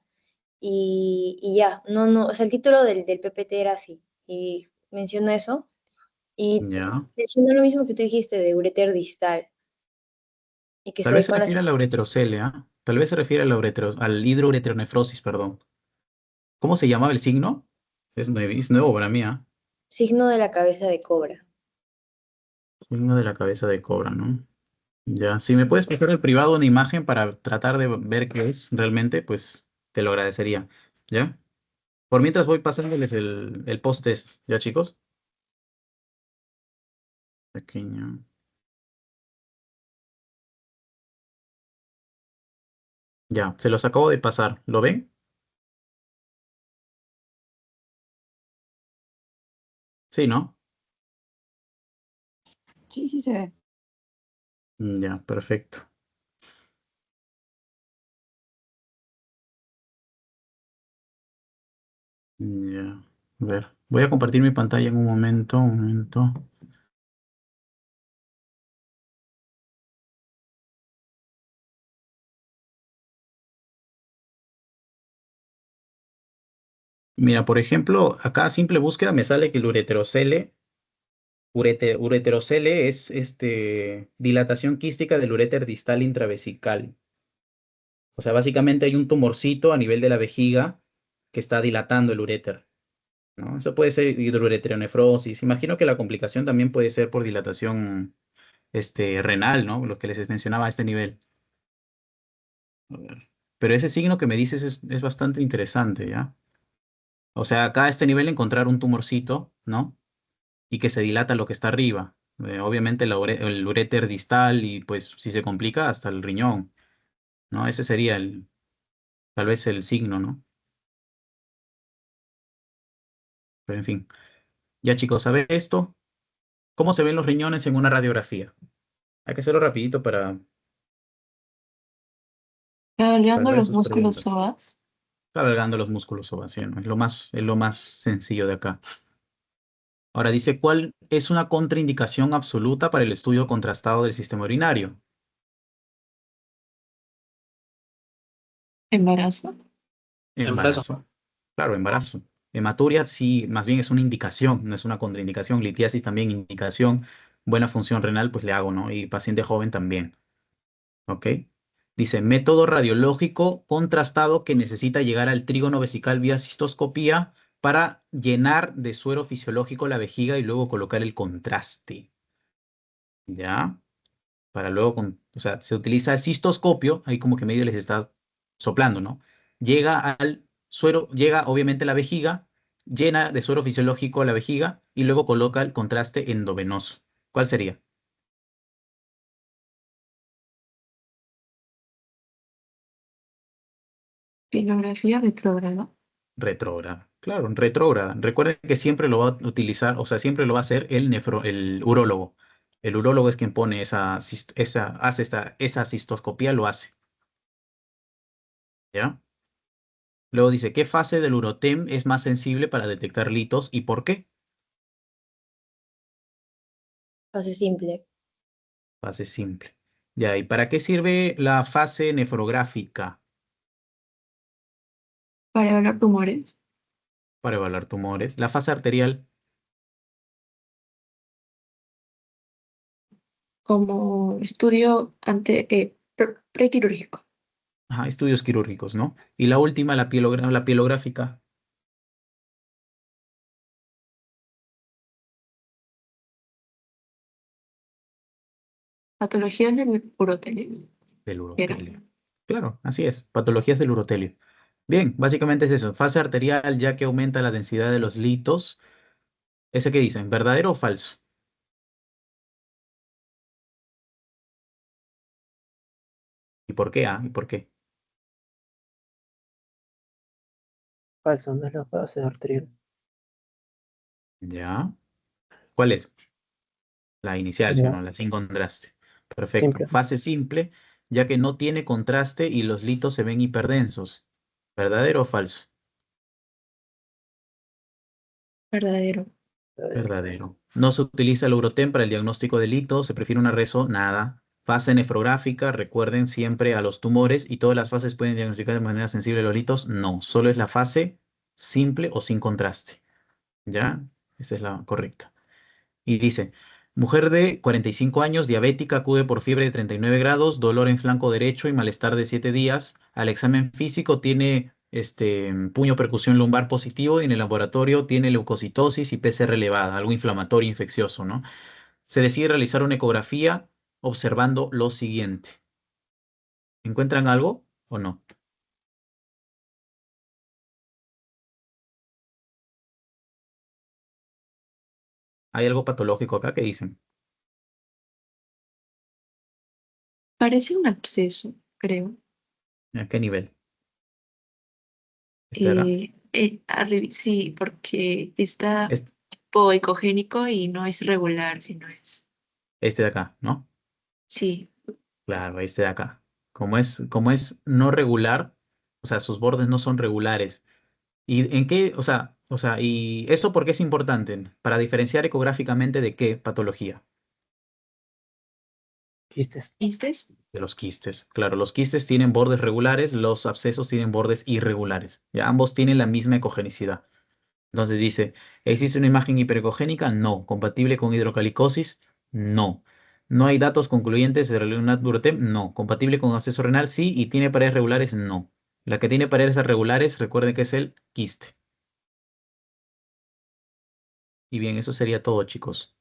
y ya, no, o sea, el título del PPT era así, y mencionó eso, y Ya. mencionó lo mismo que tú dijiste de ureter distal, y que Tal se vez ve se con la refiere a la ureterocele, ¿ah? Tal vez se refiere a la al hidroureteronefrosis, perdón. ¿Cómo se llamaba el signo? Es nuevo para mí, ¿ah? signo de la cabeza de cobra. Signo de la cabeza de cobra, ¿no? Ya, si me puedes pasar el privado una imagen para tratar de ver qué es realmente, pues te lo agradecería. ¿Ya? Por mientras voy pasándoles el post-test, ¿ya, chicos? Pequeño. Ya, se los acabo de pasar. ¿Lo ven? Sí, ¿no? Sí, sí se ve. Ya, perfecto. Ya. A ver, voy a compartir mi pantalla en un momento, un momento. Mira, por ejemplo, acá a simple búsqueda me sale que el ureterocele es dilatación quística del uréter distal intravesical. O sea, básicamente hay un tumorcito a nivel de la vejiga que está dilatando el uréter, ¿no? Eso puede ser hidroureteronefrosis. Imagino que la complicación también puede ser por dilatación renal, ¿no? Lo que les mencionaba a este nivel. A ver. Pero ese signo que me dices es bastante interesante, ¿ya? O sea, acá a este nivel encontrar un tumorcito, ¿no? Y que se dilata lo que está arriba. Obviamente el uréter distal y pues si se complica hasta el riñón, ¿no? Ese sería tal vez el signo, ¿no? Pero en fin. Ya chicos, a ver esto. ¿Cómo se ven los riñones en una radiografía? Hay que hacerlo rapidito para Cargando ver los sus músculos preguntas. psoas. Cargando los músculos ováceos, es lo más sencillo de acá. Ahora dice, ¿cuál es una contraindicación absoluta para el estudio contrastado del sistema urinario? Embarazo. Embarazo. Embarazo. Claro, embarazo. Hematuria sí, más bien es una indicación, no es una contraindicación. Litiasis también indicación. Buena función renal, pues le hago, ¿no? Y paciente joven también. ¿Ok? Dice, método radiológico contrastado que necesita llegar al trígono vesical vía cistoscopía para llenar de suero fisiológico la vejiga y luego colocar el contraste. ¿Ya? Para luego, o sea, se utiliza el cistoscopio, ahí como que medio les está soplando, ¿no? Llega al suero, llega obviamente a la vejiga, llena de suero fisiológico la vejiga y luego coloca el contraste endovenoso. ¿Cuál sería? Pilografía retrógrada. Retrógrada. Claro, retrógrada. Recuerden que siempre lo va a utilizar, o sea, siempre lo va a hacer el urólogo. El urólogo es quien pone hace esa cistoscopía, lo hace. ¿Ya? Luego dice, ¿qué fase del urotem es más sensible para detectar litos y por qué? Fase simple. Fase simple. Ya, ¿y para qué sirve la fase nefrográfica? Para evaluar tumores. Para evaluar tumores. La fase arterial, Como estudio prequirúrgico. ajá, estudios quirúrgicos, ¿no? Y la última, la pielográfica, Patologías del urotelio. Del Era. urotelio. Claro, así es. Patologías del urotelio. Bien, básicamente es eso. Fase arterial, ya que aumenta la densidad de los litos. ¿Ese qué dicen? ¿Verdadero o falso? ¿Y por qué? ¿Y por qué? Falso, no es la fase arterial. ¿Ya? ¿Cuál es? La inicial, ¿sí o Ya, no? La sin contraste. Perfecto. simple. Fase simple, ya que no tiene contraste y los litos se ven hiperdensos. ¿Verdadero o falso? Verdadero. Verdadero. No se utiliza el Eurotem para el diagnóstico de litos, se prefiere una reso, nada. Fase nefrográfica, recuerden siempre a los tumores y todas las fases pueden diagnosticar de manera sensible los litos. No, solo es la fase simple o sin contraste. ¿Ya? Esa es la correcta. Y dice, mujer de 45 años, diabética, acude por fiebre de 39 grados, dolor en flanco derecho y malestar de 7 días. Al examen físico tiene puño percusión lumbar positivo y en el laboratorio tiene leucocitosis y PCR elevada, algo inflamatorio infeccioso, ¿no? Se decide realizar una ecografía observando lo siguiente. ¿Encuentran algo o no? ¿Hay algo patológico acá que dicen? Parece un absceso, creo. ¿A qué nivel? ¿Este de acá? Sí, porque está Este, hipoecogénico y no es regular, sino es. este de acá, ¿no? Sí, Claro, este de acá. Como es no regular, o sea, sus bordes no son regulares. ¿Y en qué? ¿Y eso por qué es importante? Para diferenciar ecográficamente de qué patología. Quistes. ¿vistes? De los quistes. Claro, los quistes tienen bordes regulares, los abscesos tienen bordes irregulares. Ya ambos tienen la misma ecogenicidad. Entonces dice, ¿existe una imagen hiperecogénica? No. ¿Compatible con hidrocalicosis? No. ¿No hay datos concluyentes de realidad Durotem? No. ¿Compatible con acceso renal? Sí. ¿Y tiene paredes regulares? No. La que tiene paredes regulares, recuerden que es el quiste. Y bien, eso sería todo, chicos.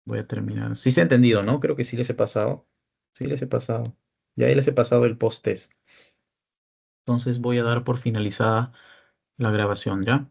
Voy a terminar. Sí se ha entendido, ¿no? Creo que sí les he pasado. Sí les he pasado. Ya ahí les he pasado el post-test. Entonces voy a dar por finalizada la grabación, ¿ya?